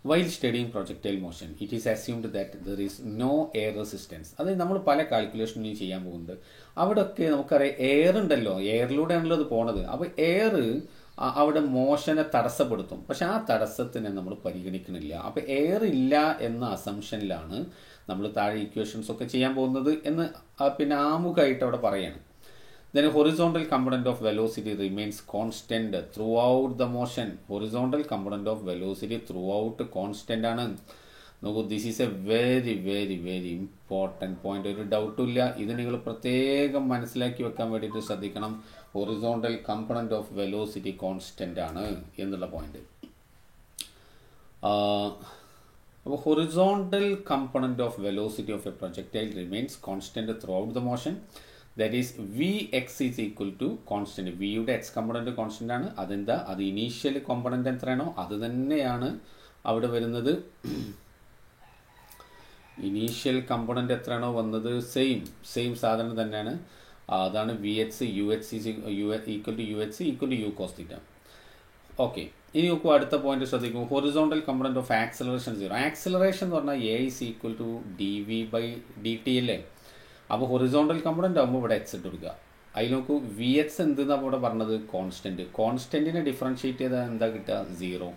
While studying projectile motion, it is assumed that there is no air resistance. അതായത് നമ്മൾ പല കാൽക്കുലേഷനും ചെയ്യാൻ പോകുന്നുണ്ട്. അവിടെയൊക്കെ നമുക്കറിയാം എയർ ഉണ്ടല്ലോ, എയറിലൂടെയാണല്ലോ അത് പോണത്. അപ്പോൾ എയർ അവിടെ മോഷനെ തടസ്സപ്പെടുത്തും. പക്ഷെ ആ തടസ്സത്തിനെ നമ്മൾ പരിഗണിക്കണില്ല. അപ്പോൾ എയർ ഇല്ല എന്ന അസംഷനിലാണ് നമ്മൾ താഴെ ഇക്വേഷൻസ് ഒക്കെ ചെയ്യാൻ പോകുന്നത് എന്ന് പിന്നെ ആമുഖമായിട്ട് അവിടെ പറയാണ്. Then horizontal component of velocity remains constant throughout the motion. Horizontal component of velocity throughout constant ആണ്. നോക്കൂ, this is A very very very important point. ഒരു ഡൗട്ടും ഇല്ല, ഇത് നിങ്ങൾ പ്രത്യേകം മനസ്സിലാക്കി വെക്കാൻ വേണ്ടിയിട്ട് ശ്രദ്ധിക്കണം. Horizontal component of velocity constant ആണ് എന്നുള്ള പോയിന്റ്. അപ്പോൾ horizontal component of velocity of A projectile remains constant through out the motion. That is Vx is equal to constant. V യുടെ എക്സ് കമ്പോണൻറ്റ് കോൺസ്റ്റൻ്റ് ആണ്. അതെന്താ? അത് ഇനീഷ്യൽ കോമ്പണൻറ്റ് എത്രയാണോ അത് തന്നെയാണ് അവിടെ വരുന്നത്. ഇനീഷ്യൽ കമ്പോണൻറ്റ് എത്രയാണോ വന്നത് സെയിം സാധനം തന്നെയാണ്. അതാണ് Vx Ux equal to Ux equal to U cos theta. Okay, ഇനി നോക്കൂ, അടുത്ത പോയിന്റ് ശ്രദ്ധിക്കും. Horizontal component of acceleration 0. Acceleration എന്ന് പറഞ്ഞാൽ A is equal to dv/dt അല്ലേ? അപ്പോൾ ഹൊറിസോണ്ടൽ കമ്പോണൻ്റ് ആകുമ്പോൾ ഇവിടെ എക്സ് ഇട്ട് കൊടുക്കുക. അതിൽ നോക്കൂ, വി എക്സ് എന്തെന്നാണ് ഇവിടെ പറഞ്ഞത്? കോൺസ്റ്റൻറ്റിനെ ഡിഫറൻഷ്യേറ്റ് ചെയ്താൽ എന്താ കിട്ടുക? 0.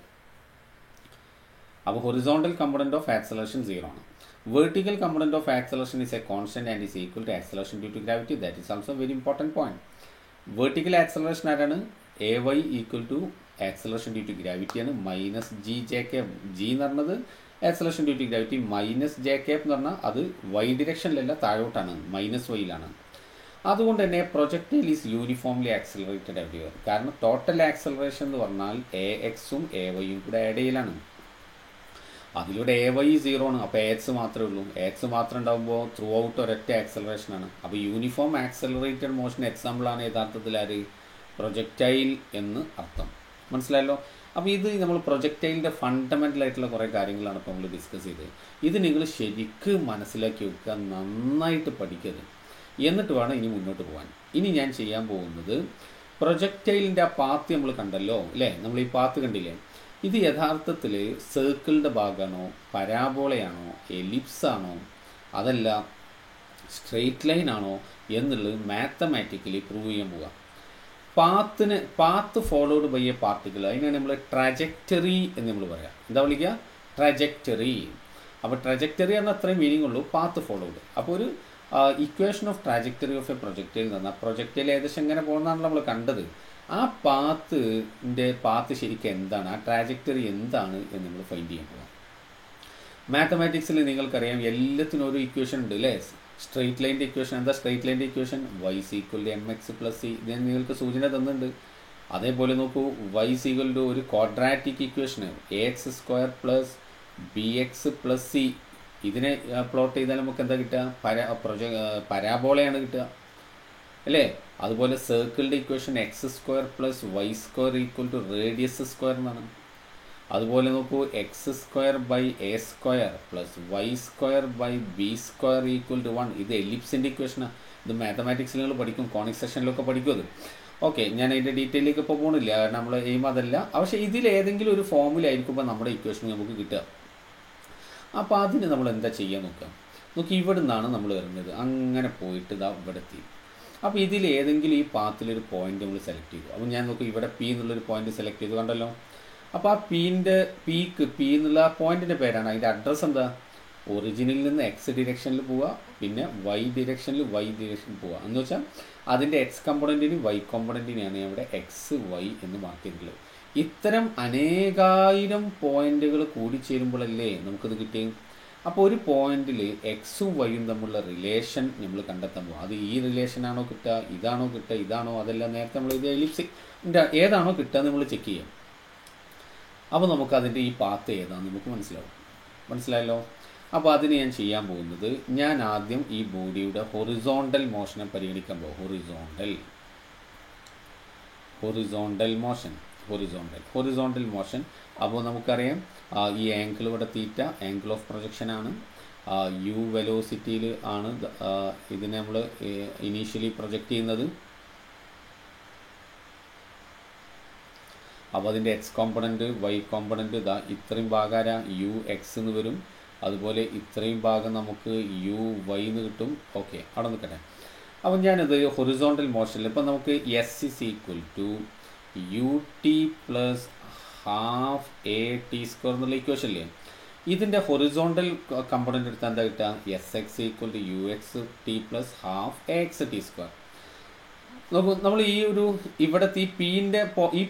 അപ്പോൾ ഹൊറിസോണ്ടൽ കമ്പോണൻ്റ് ഓഫ് ആക്സലറേഷൻ 0 ആണ്. Vertical component of acceleration is a constant and is equal to acceleration due to gravity. That is also very important point. Vertical acceleration ആരാണ്? A y equal to acceleration due to ഗ്രാവിറ്റിയാണ് minus g j k. G എന്ന് പറഞ്ഞത് acceleration due to gravity, minus j cap എന്ന് പറഞ്ഞാൽ അത് Y ഡിറക്ഷനിലല്ല, താഴോട്ടാണ്, minus വൈയിലാണ്. അതുകൊണ്ട് തന്നെ projectile is uniformly accelerated everywhere. കാരണം ടോട്ടൽ ആക്സലറേഷൻ എന്ന് പറഞ്ഞാൽ എ എക്സും എ വൈയും കൂടെ ആഡ് ചെയ്യലാണ്. അതിലൂടെ എ വൈ 0 ആണ്, അപ്പോൾ എ എക്സ് മാത്രമേ ഉള്ളൂ. എ എക്സ് മാത്രം ഉണ്ടാകുമ്പോൾ ത്രൂ ഔട്ട് ഒരൊറ്റ ആക്സലറേഷനാണ്. അപ്പോൾ യൂണിഫോം ആക്സലറേറ്റഡ് മോഷൻ എക്സാമ്പിളാണ് യഥാർത്ഥത്തിൽ ആര്? പ്രൊജക്ടൈൽ എന്ന് അർത്ഥം. മനസ്സിലായല്ലോ? അപ്പോൾ ഇത് നമ്മൾ പ്രൊജക്ടൈലിൻ്റെ ഫണ്ടമെൻ്റൽ ആയിട്ടുള്ള കുറേ കാര്യങ്ങളാണ് ഇപ്പോൾ നമ്മൾ ഡിസ്കസ് ചെയ്തത്. ഇത് നിങ്ങൾ ശരിക്കും മനസ്സിലാക്കി വെക്കുക, നന്നായിട്ട് പഠിക്കരുത്, എന്നിട്ട് വേണം ഇനി മുന്നോട്ട് പോകാൻ. ഇനി ഞാൻ ചെയ്യാൻ പോകുന്നത് പ്രൊജക്ടൈലിൻ്റെ ആ പാത്ത് നമ്മൾ കണ്ടല്ലോ അല്ലേ? നമ്മൾ ഈ പാത്ത് കണ്ടില്ലേ? ഇത് യഥാർത്ഥത്തിൽ സർക്കിളിൻ്റെ ഭാഗമാണോ, പരാബോളയാണോ, എലിപ്സ് ആണോ, അതല്ല സ്ട്രെയിറ്റ് ലൈൻ ആണോ എന്നുള്ളത് മാത്തമാറ്റിക്കലി പ്രൂവ് ചെയ്യാൻ പോകാം. Path followed by a particle, അതിനാണ് നമ്മൾ ട്രാജക്ടറി എന്ന് നമ്മൾ പറയാം. എന്താ വിളിക്കുക? ട്രാജക്ടറി. അപ്പോൾ ട്രാജക്ടറി പറഞ്ഞാൽ അത്രയും മീനിങ് ഉള്ളൂ, പാത്ത് ഫോളോഡ്. അപ്പോൾ ഒരു equation of trajectory of A projectile എന്ന് പറഞ്ഞാൽ പ്രൊജക്ടൈൽ ഏകദേശം എങ്ങനെ പോകുന്നതാണല്ലോ നമ്മൾ കണ്ടത്. ആ പാത്ത് ശരിക്കും എന്താണ്, ആ ട്രാജക്ടറി എന്താണ് എന്ന് നമ്മൾ ഫൈൻഡ് ചെയ്യാൻ പോകാം. മാത്തമാറ്റിക്സിൽ നിങ്ങൾക്കറിയാം എല്ലാത്തിനും ഒരു ഇക്വേഷൻ ഉണ്ട് അല്ലേ? സ്ട്രെയിറ്റ് ലൈൻ്റെ ഇക്വേഷൻ എന്താ? സ്ട്രെയിറ്റ് ലൈൻ്റെ ഇക്വേഷൻ y = mx + c. ഇതിന് നിങ്ങൾക്ക് സൂചന തന്നിട്ടുണ്ട്. അതേപോലെ നോക്കൂ y ഈക്വൽ ടു ഒരു ക്വാഡ്രാറ്റിക് ഇക്വേഷന് ax² + bx + c. ഇതിനെ പ്ലോട്ട് ചെയ്താൽ നമുക്ക് എന്താ കിട്ടുക? പരാബോളയാണ് കിട്ടുക അല്ലേ? അതുപോലെ സർക്കിളിൻ്റെ equation x² + y² = radius square എന്നാണ്. അതുപോലെ നോക്കൂ x² / a² + y² / b² = 1. ഇത് എലിപ്സിൻ്റെ ഇക്വേഷനാണ്. ഇത് മാത്തമാറ്റിക്സിൽ നിങ്ങൾ പഠിക്കും, കോണിക് സെക്ഷനിലൊക്കെ പഠിക്കും അത്. ഓക്കെ, ഞാൻ അതിൻ്റെ ഡീറ്റെയിലേക്ക് ഇപ്പോൾ പോകണില്ല, കാരണം നമ്മൾ എയിം അതല്ല. പക്ഷേ ഇതിലേതെങ്കിലും ഒരു ഫോമിലായിരിക്കുമ്പോൾ നമ്മുടെ ഇക്വേഷൻ നമുക്ക് കിട്ടുക. അപ്പോൾ അതിന് നമ്മൾ എന്താ ചെയ്യാൻ നോക്കി ഇവിടെ നിന്നാണ് നമ്മൾ വരുന്നത്, അങ്ങനെ പോയിട്ട് ഇതാ ഇവിടെ എത്തി. അപ്പോൾ ഇതിലേതെങ്കിലും ഈ പാത്തിലൊരു പോയിന്റ് നമ്മൾ സെലക്ട് ചെയ്തു. അപ്പോൾ ഞാൻ നോക്കും ഇവിടെ പി എന്നുള്ളൊരു പോയിന്റ് സെലക്ട് ചെയ്തു, കണ്ടല്ലോ. അപ്പോൾ ആ പി എന്നുള്ള പോയിന്റിൻ്റെ പേരാണ്. അതിൻ്റെ അഡ്രസ്സ് എന്താ? ഒറിജിനിൽ നിന്ന് എക്സ് ഡിറക്ഷനിൽ പോവുക, പിന്നെ വൈ ഡിറക്ഷനിൽ പോവുക. എന്ന് വെച്ചാൽ അതിൻ്റെ എക്സ് കമ്പോണൻറ്റിന് വൈ കോമ്പണൻറ്റിനെയാണ് ഇവിടെ എക്സ് വൈ എന്ന് മാർക്ക് ചെയ്തിട്ടുള്ളത്. ഇത്തരം അനേകായിരം പോയിന്റുകൾ കൂടിച്ചേരുമ്പോഴല്ലേ നമുക്കിത് കിട്ടിയത്. അപ്പോൾ ഒരു പോയിന്റിൽ എക്സും വൈയും തമ്മിലുള്ള റിലേഷൻ നമ്മൾ കണ്ടെത്താൻ പോകും. അത് ഈ റിലേഷനാണോ കിട്ടുക, ഇതാണോ കിട്ടുക, ഇതാണോ, അതെല്ലാം നേരത്തെ നമ്മൾ ഇത് എലിപ്സിൻ്റെ ഏതാണോ കിട്ടുക നമ്മൾ ചെക്ക് ചെയ്യാം. അപ്പോൾ നമുക്ക് അതിൻ്റെ ഈ പാത്ത് ഏതാണെന്ന് നമുക്ക് മനസ്സിലായല്ലോ. അപ്പോൾ അതിന് ഞാൻ ചെയ്യാൻ പോകുന്നത്, ഞാൻ ആദ്യം ഈ ബോഡിയുടെ ഹൊറിസോണ്ടൽ മോഷനെ പരിഗണിക്കാൻ പോകും. Horizontal motion. അപ്പോൾ നമുക്കറിയാം ഈ ആംഗിൾ ഇവിടെ തീറ്റ, ആംഗിൾ ഓഫ് പ്രൊജക്ഷനാണ്. യു വെലോസിറ്റിയിൽ ആണ് ഇതിനെ നമ്മൾ ഇനീഷ്യലി പ്രൊജക്റ്റ് ചെയ്യുന്നത്. അപ്പോൾ അതിൻ്റെ എക്സ് കോമ്പണൻറ്റ് വൈ കോമ്പണൻറ്റ് ഇതാ ഇത്രയും ഭാഗം യു എക്സ് എന്ന് വരും. അതുപോലെ ഇത്രയും ഭാഗം നമുക്ക് യു വൈ എന്ന് കിട്ടും. ഓക്കെ, അവിടെ നിൽക്കട്ടെ. അപ്പം ഞാനിത് ഹൊറിസോണ്ടൽ മോഷനിൽ ഇപ്പം നമുക്ക് എസ് = ut + ½ at² എന്നുള്ള ഇക്വേഷനില്ലേ, ഇതിൻ്റെ ഹൊറിസോണ്ടൽ കമ്പോണൻ്റ് എടുത്താൽ എന്താ കിട്ടുക? sx = uxt + ½ axt². നോക്കൂ, നമ്മൾ ഈ ഒരു ഇവിടുത്തെ ഈ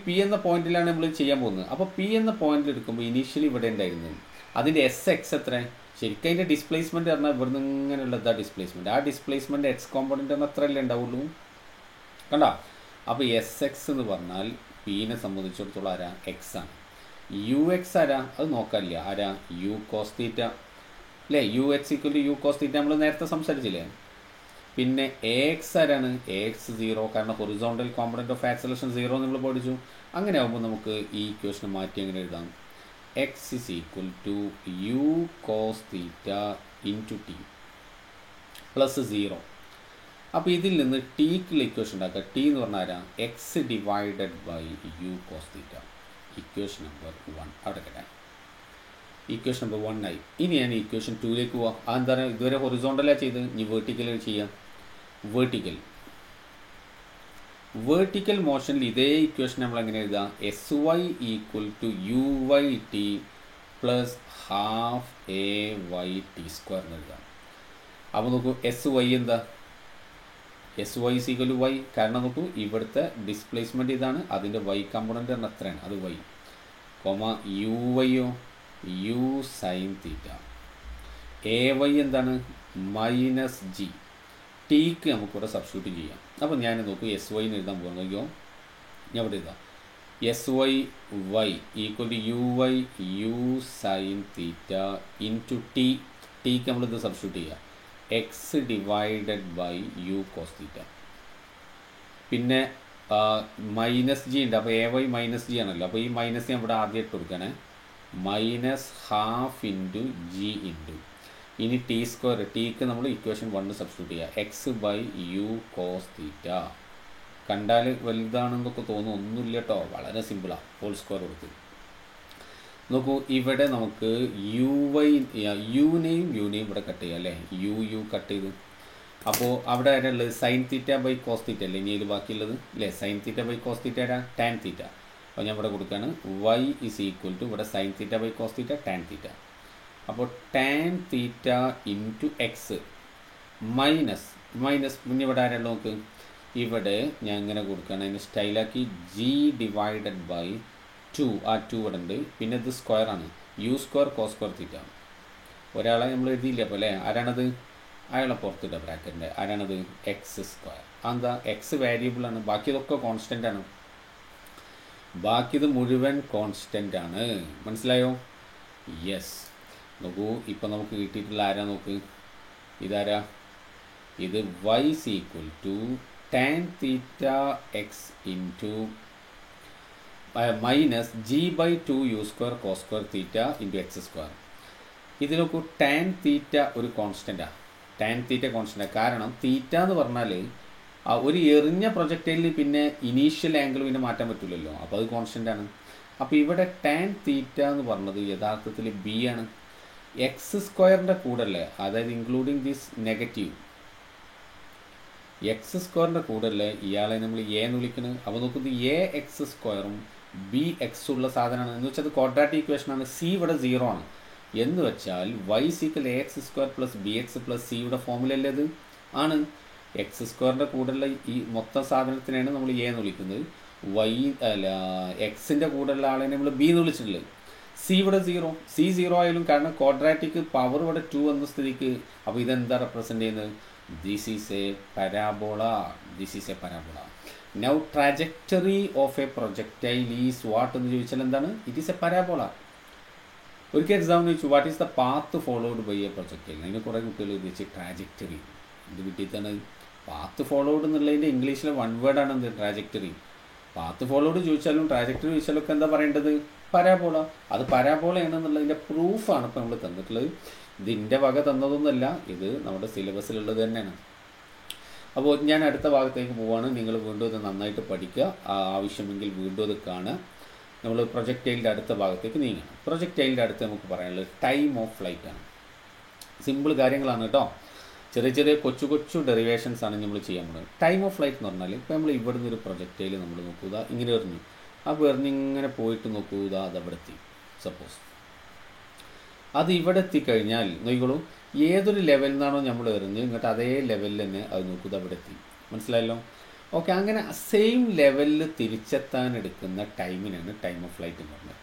പി എന്ന പോയിന്റിലാണ് നമ്മൾ ചെയ്യാൻ പോകുന്നത്. അപ്പോൾ പി എന്ന പോയിന്റിൽ എടുക്കുമ്പോൾ ഇനീഷ്യലി ഇവിടെ ഉണ്ടായിരുന്നത് അതിൻ്റെ SX എത്ര? ശരിക്കും അതിൻ്റെ ഡിസ്പ്ലേസ്മെൻറ്റ് പറഞ്ഞാൽ ഇവിടുന്ന് ഇങ്ങനെയുള്ളതാ ഡിസ്പ്ലേസ്മെൻറ്റ്. ആ ഡിസ്പ്ലേസ്മെൻറ്റ് എക്സ് കോമ്പണൻ്റ് എന്ന് അത്രയല്ലേ ഉണ്ടാവുള്ളൂ, കണ്ടോ? അപ്പോൾ SX എന്ന് പറഞ്ഞാൽ പീനെ സംബന്ധിച്ചിടത്തോളം ആരാ? എക്സ് ആണ്. UX ആരാ? അത് നോക്കാനില്ല. ആരാ? u cos θ അല്ലേ? ux = u cos θ നമ്മൾ നേരത്തെ സംസാരിച്ചില്ലേ. പിന്നെ AX ആരാണ്? AX 0, കാരണം ഹൊറിസോണ്ടൽ കോമ്പണൻ്റ് ഓഫ് ആക്സലറേഷൻ 0 നമ്മൾ പഠിച്ചു. അങ്ങനെ ആകുമ്പോൾ നമുക്ക് ഈ ഇക്വേഷൻ മാറ്റി എങ്ങനെ എഴുതാം? x = u cos θ × t + 0. അപ്പോൾ ഇതിൽ നിന്ന് ടീക്കുള്ള ഇക്വേഷൻ ഉണ്ടാക്കുക. ടി എന്ന് പറഞ്ഞാൽ ആരാ? x / u cos θ. Equation number 1 അവിടെ കിട്ടാൻ. ഇക്വേഷൻ നമ്പർ 1 ആയി. ഇനി ഞാൻ ഇക്വേഷൻ 2ലേക്ക് പോവാം. അതെന്താ? ഇതുവരെ ഹൊറിസോണ്ടലാണ് ചെയ്ത്, ഇനി വെർട്ടിക്കൽ ചെയ്യാം. വെർട്ടിക്കൽ മോഷനിൽ ഇതേ ഇക്വേഷൻ നമ്മൾ എങ്ങനെ എഴുതാം? sy = uyt + ½ ayt² എന്ന് എഴുതാം. അപ്പോൾ നോക്കൂ, sy എന്താ? sy = y, കാരണം നോക്കൂ ഇവിടുത്തെ ഡിസ്പ്ലേസ്മെൻറ്റ് ഇതാണ്, അതിൻ്റെ y കമ്പോണൻ്റ് പറഞ്ഞാൽ എത്രയാണ്? അത് y, uy u sin θ. ay എന്താണ്? -g. ടീക്ക് നമുക്കിവിടെ സബ്സ്റ്റിറ്റ്യൂട്ട് ചെയ്യാം. അപ്പോൾ ഞാൻ നോക്കൂ sy എഴുതാൻ പോകും. നോക്കിയോ, ഞാൻ ഇവിടെ എഴുതാം sy = uy u sin θ × t. ടീക്ക് നമ്മളിത് സബ്സ്റ്റിറ്റ്യൂട്ട് ചെയ്യുക. x / u cos θ. പിന്നെ -g ഉണ്ട്. അപ്പോൾ ay -g ആണല്ലോ. അപ്പോൾ ഈ മൈനസ് ഞാൻ ഇവിടെ ആദ്യം ഇട്ട് കൊടുക്കണേ. -½ × g × ഇനി t². ടീക്ക് നമ്മൾ ഇക്വേഷൻ 1 സബ്സ്റ്റിറ്റ്യൂട്ട് ചെയ്യുക. x / u cos θ. കണ്ടാൽ വലുതാണെന്നൊക്കെ തോന്നും, ഒന്നുമില്ല കേട്ടോ, വളരെ സിമ്പിളാണ്. ഹോൾ സ്ക്വയർ കൊടുത്ത് നോക്കൂ. ഇവിടെ നമുക്ക് യുനെയും ഇവിടെ കട്ട് ചെയ്യാം അല്ലേ? യു കട്ട് ചെയ്ത്. അപ്പോൾ അവിടെ ആരുള്ളത്? sin θ / cos θ അല്ലേ ഇനി ഇതിൽ ബാക്കിയുള്ളത് അല്ലേ? sin θ / cos θ ആരാ? tan θ. അപ്പോൾ ഞാൻ ഇവിടെ കൊടുക്കുകയാണ് y = ഇവിടെ sin θ / cos θ tan θ. അപ്പോൾ tan θ × x മൈനസ് പിന്നെ ഇവിടെ ആരാ? നോക്ക്, ഇവിടെ ഞാൻ ഇങ്ങനെ കൊടുക്കുകയാണ്. അതിന് സ്റ്റൈലാക്കി g / 2. ആ 2 ഇവിടെ ഉണ്ട്. പിന്നെ ഇത് സ്ക്വയറാണ്, u² cos² θ. ഒരാളെ നമ്മൾ എഴുതിയില്ല അപ്പോൾ അല്ലേ? ആരാണത്? അയാളെ പുറത്തിട്ട ബ്രാക്കറ്റിൻ്റെ ആരാണത്? x². അതെന്താ? x വേരിയബിളാണ്, ബാക്കിയതൊക്കെ കോൺസ്റ്റൻ്റ് ആണ്. ബാക്കി ഇത് മുഴുവൻ കോൺസ്റ്റൻ്റ് ആണ്. മനസ്സിലായോ? യെസ്. നോക്കൂ, ഇപ്പം നമുക്ക് കിട്ടിയിട്ടുള്ള ആരാ നോക്ക്, ഇതാരാ? ഇത് y is equal to tan theta x into minus g by 2 u square cos square theta into x square. ഇത് നോക്കൂ, ടാൻ തീറ്റ ഒരു കോൺസ്റ്റൻ്റാണ്. Tan theta കോൺസ്റ്റൻ്റാണ്. കാരണം തീറ്റ എന്ന് പറഞ്ഞാൽ ഒരു എറിഞ്ഞ പ്രൊജക്റ്റൈലിൽ പിന്നെ ഇനീഷ്യൽ ആംഗിൾ പിന്നെ മാറ്റാൻ പറ്റില്ലല്ലോ, അപ്പോൾ അത് കോൺസ്റ്റൻ്റാണ്. അപ്പോൾ ഇവിടെ ടാൻ തീറ്റ എന്ന് പറഞ്ഞത് യഥാർത്ഥത്തിൽ ബി ആണ്. എക്സ് സ്ക്വയറിൻ്റെ കൂടെ അല്ലേ, അതായത് ഇൻക്ലൂഡിങ് ദിസ് നെഗറ്റീവ് എക്സ് സ്ക്വയറിൻ്റെ കൂടെ അല്ലേ ഇയാളെ നമ്മൾ എ എന്ന് വിളിക്കുന്നത്. അപ്പോൾ നോക്കുന്നത് എ എക്സ് സ്ക്വയറും ബി എക്സ് ഉള്ള സാധനമാണ്. എന്ന് വെച്ചാൽ അത് ക്വാഡ്രാറ്റിക് ഇക്വേഷനാണ്. സി ഇവിടെ 0 ആണ് എന്ന് വെച്ചാൽ y = ax square plus B X plus സിയുടെ ഫോമിലല്ലേ അത് ആണ്. എക്സ് സ്ക്വയറിൻ്റെ കൂടെയുള്ള ഈ മൊത്തം സാധനത്തിനാണ് നമ്മൾ എ എന്ന് വിളിക്കുന്നത്. എക്സിൻ്റെ കൂടെയുള്ള ആളെ നമ്മൾ ബി എന്ന് വിളിച്ചിട്ടുള്ളത്. സി ഇവിടെ 0, സി 0 ആയാലും കാരണം ക്വാഡ്രാറ്റിക് പവർ ഇവിടെ 2 എന്ന സ്ഥിതിക്ക് അപ്പോൾ ഇതെന്താ റെപ്രസെൻ്റ് ചെയ്യുന്നത്? This is a parabola. This is a parabola. Now trajectory of a projectile is what എന്ന് ചോദിച്ചാൽ എന്താണ്? It is a parabola. ഒരിക്കൽ എക്സാമിന് ചോദിച്ചു what is the path followed by a projectile. അതിന് കുറേ കുട്ടികൾ ചോദിച്ചു ട്രാജക്ടറി. ഇത് കിട്ടിയിട്ടാണ് പാത്ത് ഫോളോഡ് എന്നുള്ളതിൻ്റെ ഇംഗ്ലീഷിലെ വൺ വേർഡാണ് എന്ത്? ട്രാജക്ടറി. പാത്ത് ഫോളോഡ് ചോദിച്ചാലും ട്രാജക്ടറി ചോദിച്ചാലും ഒക്കെ എന്താ പറയേണ്ടത്? പരാബോള. അത് പരാബോളയാണെന്നുള്ളതിൻ്റെ പ്രൂഫാണ് ഇപ്പോൾ നമ്മൾ തന്നിട്ടുള്ളത്. ഇതിൻ്റെ വക തന്നതൊന്നുമല്ല, ഇത് നമ്മുടെ സിലബസിലുള്ളത് തന്നെയാണ്. അപ്പോൾ ഞാൻ അടുത്ത ഭാഗത്തേക്ക് പോവുകയാണ്. നിങ്ങൾ വീണ്ടും ഇത് നന്നായിട്ട് പഠിക്കുക, ആവശ്യമെങ്കിൽ വീണ്ടും ഇത് കാണുക. നമ്മൾ പ്രൊജക്റ്റൈലിൻ്റെ അടുത്ത ഭാഗത്തേക്ക് നീങ്ങണം. പ്രൊജക്റ്റൈലിൻ്റെ അടുത്ത് നമുക്ക് പറയാനുള്ളത് ടൈം ഓഫ് ഫ്ലൈറ്റ് ആണ്. സിമ്പിൾ കാര്യങ്ങളാണ് കേട്ടോ. ചെറിയ ചെറിയ കൊച്ചു കൊച്ചു ഡെറിവേഷൻസ് ആണ് നമ്മൾ ചെയ്യാൻ പോകുന്നത്. ടൈം ഓഫ് ഫ്ലൈറ്റ് എന്ന് പറഞ്ഞാൽ ഇപ്പോൾ നമ്മൾ ഇവിടുന്ന് ഒരു പ്രൊജക്റ്റൈൽ നമ്മൾ നോക്കുക, ഇങ്ങനെ എറിഞ്ഞു. അപ്പോൾ എറിഞ്ഞിങ്ങനെ പോയിട്ട് നോക്കുക, അത് അവിടെ എത്തി. സപ്പോസ് അത് ഇവിടെ എത്തിക്കഴിഞ്ഞാൽ നോക്കിക്കോളൂ, ഏതൊരു ലെവലിൽ നിന്നാണോ നമ്മൾ എറിഞ്ഞ് ഇങ്ങോട്ട് അതേ ലെവലിൽ തന്നെ അത് നോക്കുക, അവിടെ എത്തി. മനസ്സിലായല്ലോ? ഓക്കെ. അങ്ങനെ സെയിം ലെവലിൽ തിരിച്ചെത്താൻ എടുക്കുന്ന ടൈമിനാണ് ടൈം ഓഫ് ഫ്ലൈറ്റ് എന്ന് പറഞ്ഞത്.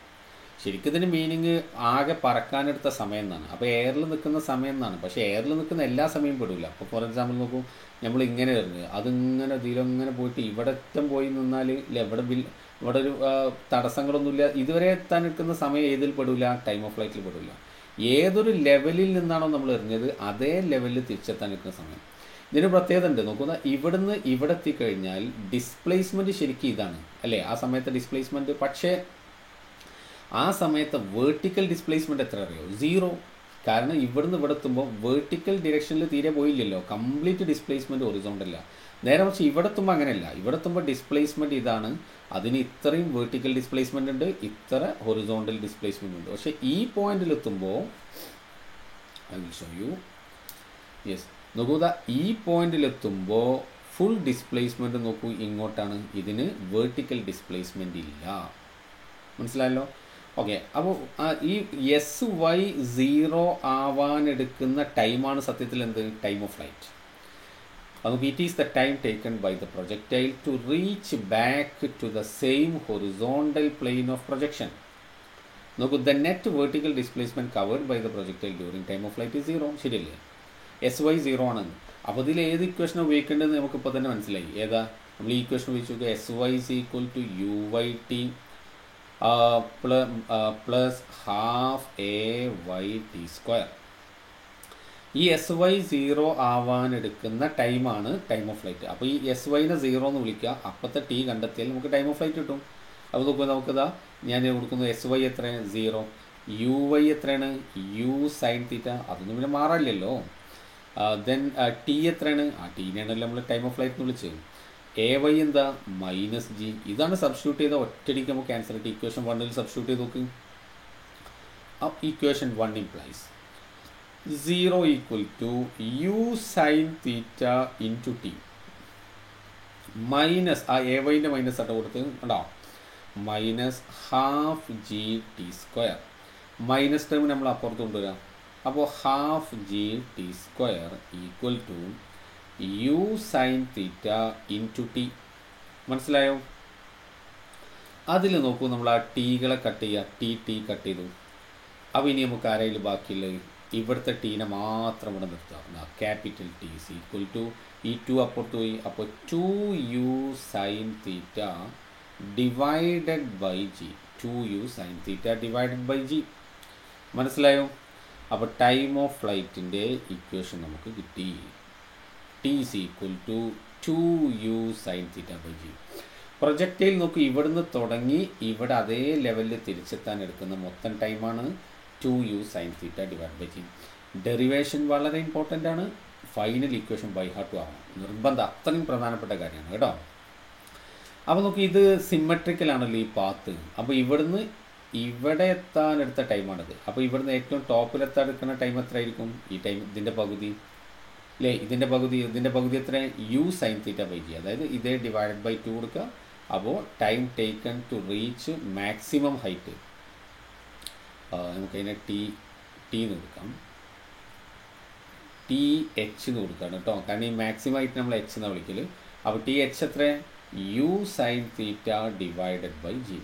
ശരിക്കും ഇതിന് മീനിങ് ആകെ പറക്കാനെടുത്ത സമയം എന്നാണ്. അപ്പോൾ എയറിൽ നിൽക്കുന്ന സമയം എന്നാണ്. പക്ഷേ എയറിൽ നിൽക്കുന്ന എല്ലാ സമയവും പെടില്ല. അപ്പോൾ ഫോർ എക്സാമ്പിൾ നോക്കൂ, നമ്മൾ ഇങ്ങനെ എറിഞ്ഞ് അതിങ്ങനെ ഇതിലങ്ങനെ പോയിട്ട് ഇവിടെ അറ്റം പോയി നിന്നാൽ ഇവിടെ ഒരു തടസ്സങ്ങളൊന്നുമില്ല, ഇതുവരെ എത്താൻ എടുക്കുന്ന സമയം ഏതിൽ പെടില്ല? ടൈം ഓഫ് ഫ്ലൈറ്റിൽ പെടില്ല. ഏതൊരു ലെവലിൽ നിന്നാണോ നമ്മൾ എറിഞ്ഞത് അതേ ലെവലിൽ തിരിച്ചെത്താൻ എടുക്കുന്ന സമയം. ഇതിന് പ്രത്യേകത ഉണ്ട്. നോക്കുക, ഇവിടുന്ന് ഇവിടെ എത്തിക്കഴിഞ്ഞാൽ ഡിസ്പ്ലേസ്മെൻറ്റ് ശരിക്കും ഇതാണ് അല്ലേ, ആ സമയത്തെ ഡിസ്പ്ലേസ്മെൻറ്റ്. പക്ഷേ ആ സമയത്ത് വേർട്ടിക്കൽ ഡിസ്പ്ലേസ്മെൻറ്റ് എത്ര അറിയോ? 0. കാരണം ഇവിടുന്ന് ഇവിടെ എത്തുമ്പോൾ വേർട്ടിക്കൽ ഡിറക്ഷനിൽ തീരെ പോയില്ലല്ലോ, കംപ്ലീറ്റ് ഡിസ്പ്ലേസ്മെൻറ്റ് ഹൊറിസോണ്ടല്ല. നേരെ മറിച്ച് ഇവിടെ എത്തുമ്പോൾ അങ്ങനെയല്ല. ഇവിടെ എത്തുമ്പോൾ ഡിസ്പ്ലേസ്മെൻറ്റ് ഇതാണ്, അതിന് ഇത്രയും വേർട്ടിക്കൽ ഡിസ്പ്ലേസ്മെൻറ്റ് ഉണ്ട്, ഇത്ര ഹൊറിസോണ്ടൽ ഡിസ്പ്ലേസ്മെൻറ്റ് ഉണ്ട്. പക്ഷേ ഈ പോയിന്റിലെത്തുമ്പോൾ I will show you. Yes, നോക്കുക, ഈ പോയിന്റിലെത്തുമ്പോൾ ഫുൾ ഡിസ്പ്ലേസ്മെൻറ്റ് നോക്കൂ ഇങ്ങോട്ടാണ്. ഇതിന് വേർട്ടിക്കൽ ഡിസ്പ്ലേസ്മെൻറ്റ് ഇല്ല. മനസ്സിലായല്ലോ? ഓക്കെ. അപ്പോൾ ഈ SY0 ആവാനെടുക്കുന്ന ടൈമാണ് സത്യത്തിൽ എന്ത്? Time of flight. നമുക്ക് it is the time taken by the projectile to reach back to the same horizontal plane of projection. നോക്കൂ, the net vertical displacement covered by the projectile during time of flight is 0. ശരിയല്ലേ? SY0 ആണെന്ന്. അപ്പോൾ ഇതിൽ ഏത് equation ഉപയോഗിക്കേണ്ടതെന്ന് നമുക്കിപ്പോൾ തന്നെ മനസ്സിലായി. ഏതാ? നമ്മൾ ഈ ഇക്വേഷൻ ഉപയോഗിച്ച് നോക്കുക. SY = UYT plus ½ AYT². ഈ SY0 ആവാനെടുക്കുന്ന ടൈമാണ് ടൈം ഓഫ് ഫ്ലൈറ്റ്. അപ്പോൾ ഈ SYനെ 0 എന്ന് വിളിക്കുക, അപ്പോഴത്തെ T കണ്ടെത്തിയാൽ നമുക്ക് ടൈം ഓഫ് ഫ്ലൈറ്റ് കിട്ടും. അപ്പോൾ നോക്കുക, നമുക്കിതാ ഞാൻ കൊടുക്കുന്നു. SY എത്രയാണ്? 0. UY എത്രയാണ്? U sin θ. അതൊന്നും പിന്നെ മാറില്ലല്ലോ. ദെൻ T എത്രയാണ്? ടീനെയാണല്ലോ നമ്മൾ ടൈം ഓഫ് ഫ്ലൈറ്റ് എന്ന് വിളിച്ചത്. AY എന്താ? -G. ഇതാണ് സബ്സ്റ്റിറ്റ്യൂട്ട് ചെയ്ത ഒറ്റയടിക്ക് നമുക്ക് ആൻസർ കിട്ടി. ഇക്വേഷൻ 1ൽ സബ്സ്റ്റിറ്റ്യൂട്ട് ചെയ്ത് നോക്ക്. Equation 1 implies 0 = U sin θ into T minus ആ AYൻ്റെ മൈനസ് ആയിട്ട് കൊടുത്ത് ഉണ്ടോ, -½ GT². മൈനസ് ടേം നമ്മൾ അപ്പുറത്ത് കൊണ്ടുവരാം. അപ്പോൾ ½ GT² = U sin θ into T. മനസ്സിലായോ? അതിൽ നോക്കൂ, നമ്മൾ ആ ടീകളെ കട്ട് ചെയ്യുക. ടി കട്ട് ചെയ്തു. അപ്പോൾ ഇനി നമുക്ക് ആരെങ്കിലും ബാക്കിയുള്ളത് ഇവിടുത്തെ ടീനെ മാത്രം ഇവിടെ നിർത്തുക. ക്യാപിറ്റൽ T = ഈ 2 അപ്പുറത്ത് പോയി. അപ്പോൾ 2U sin θ divided by g. 2u sine theta divided by g. മനസ്സിലായോ? അപ്പോൾ ടൈം ഓഫ് ഫ്ലൈറ്റിൻ്റെ ഇക്വേഷൻ നമുക്ക് കിട്ടി. T is equal to 2u sine theta by g. Projectile നോക്കി ഇവിടുന്ന് തുടങ്ങി ഇവിടെ അതേ ലെവലിൽ തിരിച്ചെത്താൻ എടുക്കുന്ന മൊത്തം ടൈമാണ് 2u sine theta divide by g. Derivation വളരെ ഇമ്പോർട്ടൻ്റ് ആണ്. ഫൈനൽ ഇക്വേഷൻ ബൈ ഹാർട്ട് ആവണം, നിർബന്ധം. അത്രയും പ്രധാനപ്പെട്ട കാര്യമാണ് കേട്ടോ. അപ്പോൾ നോക്കി ഇത് സിമ്മട്രിക്കലാണല്ലോ ഈ പാത്ത്. അപ്പോൾ ഇവിടുന്ന് ഇവിടെ എത്താൻ എടുത്ത ടൈമാണിത്. അപ്പോൾ ഇവിടുന്ന് ഏറ്റവും ടോപ്പിലെത്താൻ എടുക്കുന്ന ടൈം എത്രയായിരിക്കും? ഈ ടൈം ഇതിൻ്റെ പകുതി അല്ലേ? ഇതിൻ്റെ പകുതി എത്ര? U sine theta by g. അതായത് ഇതേ ഡിവൈഡഡ് ബൈ 2 കൊടുക്കുക. അപ്പോൾ time taken to reach maximum height നമുക്കതിനെ ടി എന്ന് കൊടുക്കാം. ടി എച്ച് എന്ന് കൊടുക്കുകയാണ് കേട്ടോ. കാരണം ഈ മാക്സിമം ഹൈറ്റ് നമ്മൾ എച്ച് എന്നാണ് വിളിക്കൽ. അപ്പോൾ ടി എച്ച് എത്ര? U sine theta divided by g.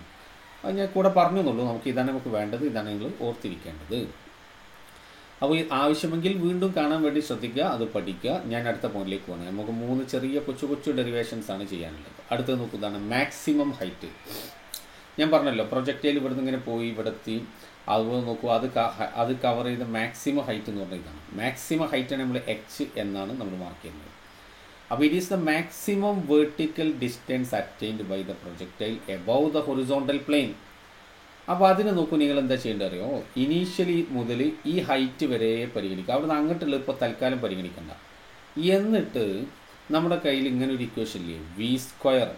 അത് ഞാൻ കൂടെ പറഞ്ഞു എന്നുള്ളൂ. ഇതാണ് നമുക്ക് വേണ്ടത്, ഇതാണ് നിങ്ങൾ ഓർത്തിരിക്കേണ്ടത്. അപ്പോൾ ആവശ്യമെങ്കിൽ വീണ്ടും കാണാൻ വേണ്ടി ശ്രദ്ധിക്കുക, അത് പഠിക്കുക. ഞാൻ അടുത്ത പോയിന്റിലേക്ക് പോകണം. നമുക്ക് 3 ചെറിയ കൊച്ചു ഡെറിവേഷൻസ് ആണ് ചെയ്യാനുള്ളത്. അടുത്തത് നോക്കൂ, ഇതാണ് മാക്സിമം ഹൈറ്റ്. ഞാൻ പറഞ്ഞല്ലോ പ്രൊജക്റ്റൈൽ ഇവിടുന്ന് ഇങ്ങനെ പോയി ഇവിടെ എത്തി. അതുപോലെ നോക്കൂ, അത് കവർ ചെയ്ത മാക്സിമം ഹൈറ്റ് എന്ന് പറഞ്ഞ ഇതാണ്. മാക്സിമം ഹൈറ്റാണ് നമ്മൾ എച്ച് എന്നാണ് നമ്മൾ മാർക്ക് ചെയ്യുന്നത്. അപ്പോൾ it is the maximum vertical distance attained by the projectile above the horizontal plane. അപ്പോൾ അതിന് നോക്കൂ, നിങ്ങൾ എന്താ ചെയ്യേണ്ടത് അറിയോ? ഇനീഷ്യലി മുതൽ ഈ ഹൈറ്റ് വരെ പരിഗണിക്കുക. അവിടെ നിന്ന് അങ്ങോട്ടുള്ള ഇപ്പോൾ തൽക്കാലം പരിഗണിക്കണ്ട. എന്നിട്ട് നമ്മുടെ കയ്യിൽ ഇങ്ങനെ ഒരു ഇക്വേഷൻ ഇല്ലേ, v square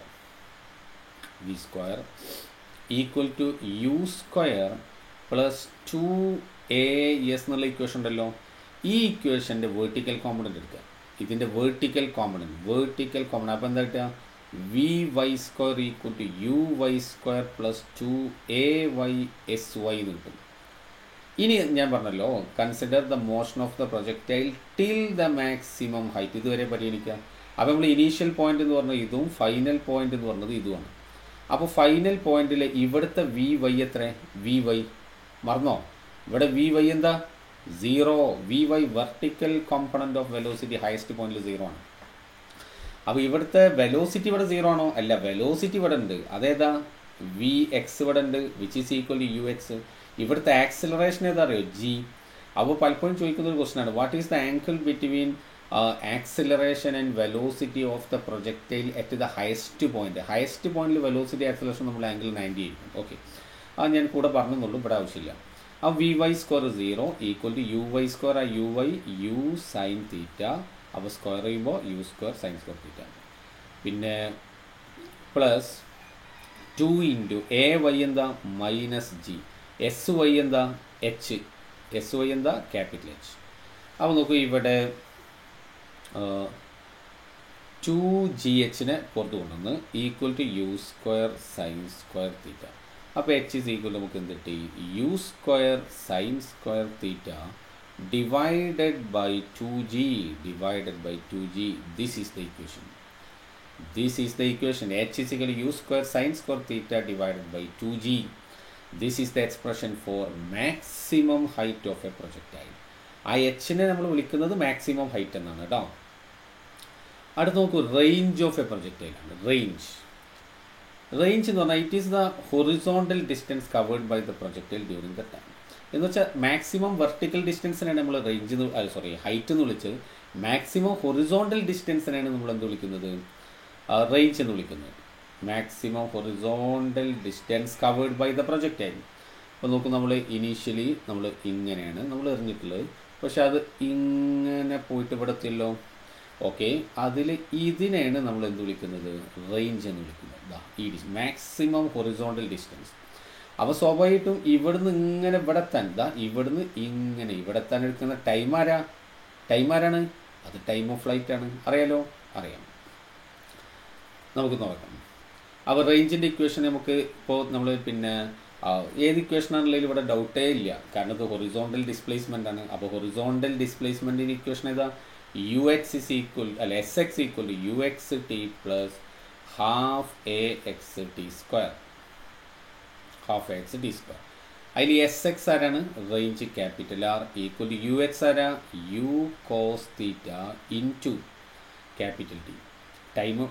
equal to u square plus 2as എന്നുള്ള ഇക്വേഷൻ ഉണ്ടല്ലോ. ഈ ഇക്വേഷൻ്റെ വേർട്ടിക്കൽ കോമ്പണൻറ്റ് എടുക്കുക. ഇതിൻ്റെ വേർട്ടിക്കൽ കോമ്പണൻറ്റ് അപ്പോൾ എന്താ കിട്ടുക? V y square equal to u y square plus 2ay/sy എന്ന് കിട്ടും. ഇനി ഞാൻ പറഞ്ഞല്ലോ, consider the motion of the projectile till the maximum height. ഇതുവരെ പരിഗണിക്കുക. അപ്പോൾ നമ്മൾ ഇനീഷ്യൽ പോയിന്റ് എന്ന് പറഞ്ഞത് ഇതും ഫൈനൽ പോയിന്റ് എന്ന് പറഞ്ഞത് ഇതുമാണ്. അപ്പോൾ ഫൈനൽ പോയിന്റിൽ ഇവിടുത്തെ വി വൈ എത്ര? വി വൈ മറന്നോ? ഇവിടെ വി വൈ എന്താ? 0. V y vertical component of velocity highest പോയിന്റിൽ 0 ആണ്. അപ്പോൾ ഇവിടുത്തെ വെലോസിറ്റി ഇവിടെ 0 ആണോ? അല്ല, വെലോസിറ്റി ഇവിടെ ഉണ്ട്. അതേതാ? വി എക്സ് ഇവിടെ ഉണ്ട്, which is equal to u x. ഇവിടുത്തെ ആക്സിലറേഷൻ ഏതാ അറിയോ? ജി. അപ്പോൾ പലപ്പോഴും ചോദിക്കുന്ന ഒരു ക്വസ്റ്റൻ ആണ്, what is the angle between acceleration and velocity of the projectile at the highest point. Highest പോയിന്റിൽ വെലോസിറ്റി ആക്സിലറേഷൻ നമ്മൾ ആംഗിൾ 90 ആയിരിക്കും. ഓക്കെ, അത് ഞാൻ കൂടെ പറഞ്ഞെന്നുള്ളൂ, ഇവിടെ ആവശ്യമില്ല. ആ v y square 0 equal to u y square. ആ u y u sine theta. അപ്പോൾ സ്ക്വയർ ചെയ്യുമ്പോൾ u square sine square theta. പിന്നെ പ്ലസ് 2 ഇൻറ്റു എ വൈ എന്താ? Minus g. എസ് വൈ എന്താ? എച്ച്. എസ് വൈ എന്താ? Capital h. അപ്പോൾ നോക്കൂ, ഇവിടെ 2gh പുറത്ത് കൊണ്ടുവന്ന് equal to u square sine square theta. അപ്പോൾ എച്ച് ഈസ് ഈക്വൽ നമുക്ക് എന്ത് കിട്ടി? U square sine square theta divided by 2g. This is the equation. H is equal to u square sin square theta divided by 2g. This is the expression for maximum height of a projectile. ആ എച്ചിനെ നമ്മൾ വിളിക്കുന്നത് maximum height എന്നാണ് കേട്ടോ. അടുത്ത് നോക്കൂ, range of a projectile ആണ്. Range എന്ന് പറഞ്ഞാൽ it is the horizontal distance covered by the projectile during the time. എന്ന് വെച്ചാൽ മാക്സിമം വെർട്ടിക്കൽ ഡിസ്റ്റൻസിനാണ് നമ്മൾ ഹൈറ്റ് എന്ന് വിളിച്ചത്. മാക്സിമം ഹൊറിസോണ്ടൽ ഡിസ്റ്റൻസിനാണ് നമ്മൾ എന്ത് വിളിക്കുന്നത്? റേഞ്ച് എന്ന് വിളിക്കുന്നത്. Maximum horizontal distance covered by the projectile. അപ്പോൾ നോക്കൂ, നമ്മൾ ഇനീഷ്യലി നമ്മൾ ഇങ്ങനെയാണ് നമ്മൾ എറിഞ്ഞിട്ടുള്ളത്. പക്ഷെ അത് ഇങ്ങനെ പോയിട്ട് ഇവിടെ എത്തിയല്ലോ. ഓക്കെ, അതിൽ ഇതിനെയാണ് നമ്മൾ എന്ത് വിളിക്കുന്നത്? റേഞ്ച് എന്ന് വിളിക്കുന്നത്. ഈ മാക്സിമം ഹൊറിസോണ്ടൽ ഡിസ്റ്റൻസ്. അപ്പോൾ സ്വാഭാവികമായിട്ടും ഇവിടുന്ന് ഇങ്ങനെ ഇവിടെ എത്താൻ, ഇവിടുന്ന് ഇങ്ങനെ ഇവിടെ എത്താൻ എടുക്കുന്ന ടൈം ആരാണ്? അത് ടൈം ഓഫ് ഫ്ലൈറ്റ് ആണ്. അറിയാം. നമുക്ക് നോക്കാം. അപ്പോൾ റേഞ്ചിൻ്റെ ഇക്വേഷൻ നമുക്ക് ഇപ്പോൾ നമ്മൾ പിന്നെ ഏത് ഇക്വേഷനാണെങ്കിലും ഇവിടെ ഡൗട്ടേ ഇല്ല. കാരണം ഇത് ഹൊറിസോണ്ടൽ ഡിസ്പ്ലേസ്മെൻ്റ് ആണ്. അപ്പോൾ ഹൊറിസോണ്ടൽ ഡിസ്പ്ലേസ്മെൻറ്റിൻ്റെ ഇക്വേഷൻ ഏതാ? U x is equal s x equal to u x t plus half a x t square. അതിൽ എസ് എക്സ് ആരാണ്? Range capital R equal to u x ആരാ? U cos theta into capital T.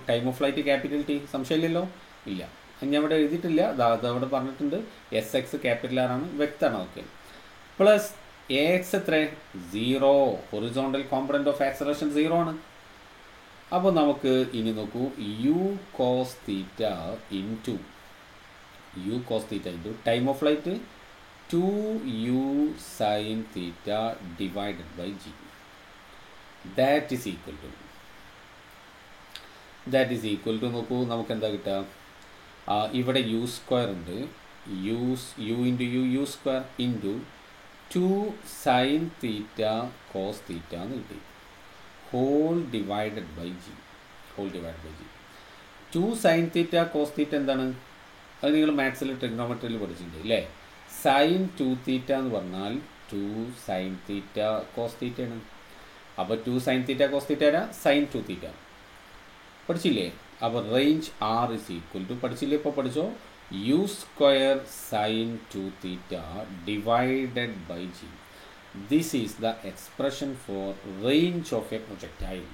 Time of flight capital T. സംശയമില്ലല്ലോ? ഇല്ല. ഞാൻ ഇവിടെ എഴുതിയിട്ടില്ല, അതവിടെ പറഞ്ഞിട്ടുണ്ട്. എസ് എക്സ് ക്യാപിറ്റൽ ആർ ആണ്, വ്യക്തമാണ്. ഓക്കെ, പ്ലസ് എ എക്സ് എത്ര 0, ഹൊറിസോണ്ടൽ കോമ്പണന്റ് ഓഫ് ആക്സലറേഷൻ 0 ആണ്. അപ്പോൾ നമുക്ക് ഇനി നോക്കൂ, u cos theta into time of flight 2u sin theta divided by g. That is equal to നോക്കൂ, നമുക്ക് എന്താ കിട്ടുക, ഇവിടെ യു സ്ക്വയർ ഉണ്ട്, u into u square into 2 sin theta cos theta എന്ന് കിട്ടി, whole divided by g. 2 sin theta cos theta എന്താണ്, അത് നിങ്ങൾ മാത്സിൽ ട്രിഗ്നോമെട്രിയിൽ പഠിച്ചിട്ടുണ്ട് അല്ലേ. സൈൻ 2 തീറ്റ എന്ന് പറഞ്ഞാൽ 2 sin theta cos theta ആണ്. അപ്പോൾ 2 sin theta cos theta ആരാ, സൈൻ 2 തീറ്റ പഠിച്ചില്ലേ. അപ്പോൾ range r is equal to, പഠിച്ചില്ലേ, ഇപ്പോൾ പഠിച്ചോ, u square sine 2 theta divided by g. This is the expression for range of a projectile.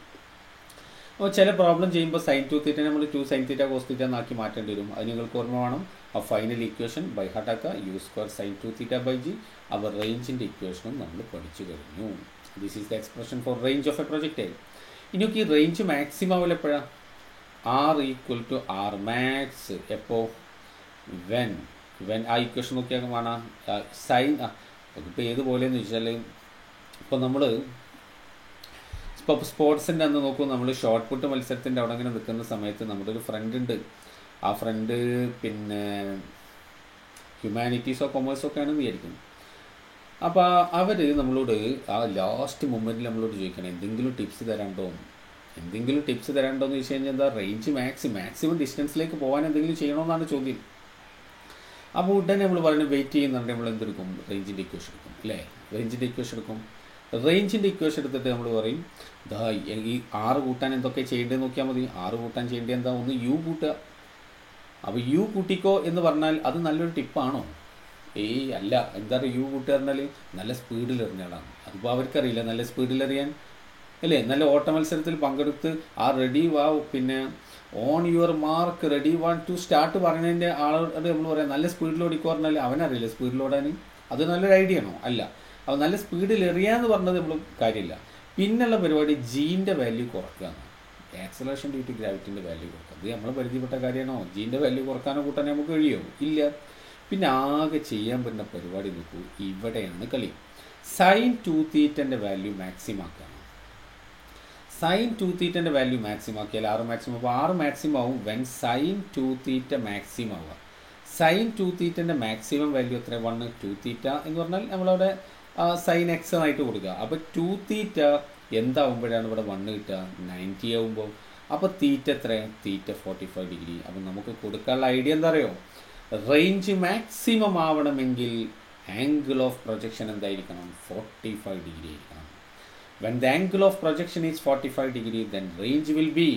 അപ്പോൾ ചില പ്രോബ്ലം ചെയ്യുമ്പോൾ സൈൻ 2 തീറ്റ നമ്മൾ 2 sin theta cos theta എന്നാക്കി മാറ്റേണ്ടി വരും. അത് നിങ്ങൾക്ക് ഓർമ്മ വേണം. ആ ഫൈനൽ ഇക്വേഷൻ ബൈ ഹാർട്ടാക്കുക, u square sine 2 theta by g. അവർ റേഞ്ചിൻ്റെ ഇക്വേഷനും നമ്മൾ പഠിച്ചു കഴിഞ്ഞു. This is the expression for range of a projectile. ഇനിയൊക്കെ ഈ റേഞ്ച് മാക്സിമം ആവില്ല എപ്പോഴാണ്, R equal to R max. എപ്പോൾ, വെൻ ആ ഇക്വേഷൻ നോക്കിയാൽ വേണം സൈൻ. ഇപ്പോൾ ഏതുപോലെയെന്ന് വെച്ചാൽ, ഇപ്പോൾ നമ്മൾ ഇപ്പോൾ സ്പോർട്സിൻ്റെ അന്ന് നോക്കൂ, നമ്മൾ ഷോർട്ട് പുട്ട് മത്സരത്തിൻ്റെ അവിടെ അങ്ങനെ നിൽക്കുന്ന സമയത്ത് നമ്മുടെ ഒരു ഫ്രണ്ട് ഉണ്ട്. ആ ഫ്രണ്ട് പിന്നെ ഹ്യൂമാനിറ്റീസോ കൊമേഴ്സോ ഒക്കെ ആണെന്ന് വിചാരിക്കും. അപ്പോൾ അവർ നമ്മളോട് ആ ലാസ്റ്റ് മൊമെൻറ്റിൽ നമ്മളോട് ചോദിക്കണം, എന്തെങ്കിലും ടിപ്സ് തരാണ്ടോ എന്ന് ചോദിച്ചു കഴിഞ്ഞാൽ എന്താ, റേഞ്ച് മാക്സിമം ഡിസ്റ്റൻസിലേക്ക് പോകാൻ എന്തെങ്കിലും ചെയ്യണമെന്നാണ് ചോദ്യം. അപ്പോൾ ഉടനെ നമ്മൾ പറയുന്നത് വെയിറ്റ് ചെയ്യുന്നുണ്ടെങ്കിൽ നമ്മൾ എന്തെടുക്കും, റേഞ്ചിൻ്റെ ഇക്വേഷൻ എടുക്കും അല്ലേ. റേഞ്ചിൻ്റെ ഇക്വേഷൻ എടുത്തിട്ട് നമ്മൾ പറയും, ദാ ഈ 6 കൂട്ടാൻ എന്തൊക്കെ ചെയ്യേണ്ടതെന്ന് നോക്കിയാൽ മതി. 6 കൂട്ടാൻ ചെയ്യേണ്ടത് എന്താ, ഒന്ന് യു കൂട്ടുക. അപ്പോൾ യു കൂട്ടിക്കോ എന്ന് പറഞ്ഞാൽ അത് നല്ലൊരു ടിപ്പാണോ? അല്ല. എന്താ പറയുക, യു കൂട്ടുക പറഞ്ഞാൽ നല്ല സ്പീഡിൽ എറിഞ്ഞാലാണ്. അതിപ്പോൾ അവർക്കറിയില്ല നല്ല സ്പീഡിൽ എറിയാൻ അല്ലേ. നല്ല ഓട്ട മത്സരത്തിൽ പങ്കെടുത്ത് ആ റെഡി വാ, പിന്നെ on your mark ready 1 2 start പറയുന്നതിൻ്റെ ആളോട് നമ്മൾ പറയാം നല്ല സ്പീഡിൽ ഓടിക്കുക പറഞ്ഞാൽ അവനറിയില്ല സ്പീഡിൽ ഓടാൻ. അത് നല്ലൊരു ഐഡിയ ആണോ? അല്ല. അപ്പോൾ നല്ല സ്പീഡിൽ എറിയാന്ന് പറഞ്ഞത് നമ്മൾ കാര്യമില്ല. പിന്നുള്ള പരിപാടി ജീൻ്റെ വാല്യൂ കുറക്കുക, ആക്സലറേഷൻ ഡ്യൂ ടു ഗ്രാവിറ്റിൻ്റെ വാല്യൂ കുറക്കുക. ഇത് നമ്മൾ പരിചയപ്പെട്ട കാര്യമാണോ? ജീൻ്റെ വാല്യൂ കുറക്കാനോ കൂട്ടാനോ നമുക്ക് കഴിയുമോ? ഇല്ല. പിന്നെ ആകെ ചെയ്യാൻ പറ്റുന്ന പരിപാടി നോക്കൂ, ഇവിടെയാണ് കളി. സൈൻ 2 തീറ്റൻ്റെ വാല്യൂ മാക്സിമം ആക്കുക. സൈൻ 2 തീറ്റൻ്റെ വാല്യൂ മാക്സിമം ആക്കിയാൽ 6 മാക്സിമം. അപ്പോൾ 6 മാക്സിമം ആവും വെൻ സൈൻ 2 തീറ്റ മാക്സിമം ആവുക. സൈൻ 2 തീറ്റൻ്റെ മാക്സിമം വാല്യൂ എത്ര, 1 2 തീറ്റ എന്ന് പറഞ്ഞാൽ നമ്മളവിടെ സൈൻ എക്സ് ആയിട്ട് കൊടുക്കുക. അപ്പോൾ 2 തീറ്റ എന്താവുമ്പോഴാണ് ഇവിടെ 1 കിട്ടുക, 90 ആവുമ്പോൾ. അപ്പോൾ തീറ്റ എത്ര, തീറ്റ 45 ഡിഗ്രി. അപ്പം നമുക്ക് കൊടുക്കാനുള്ള ഐഡിയ എന്താ അറിയോ, റേഞ്ച് മാക്സിമം ആവണമെങ്കിൽ ആംഗിൾ ഓഫ് പ്രൊജക്ഷൻ എന്തായിരിക്കണം, 45 ഡിഗ്രി ആയിരിക്കണം. When the angle of projection is 45 degree, then range will be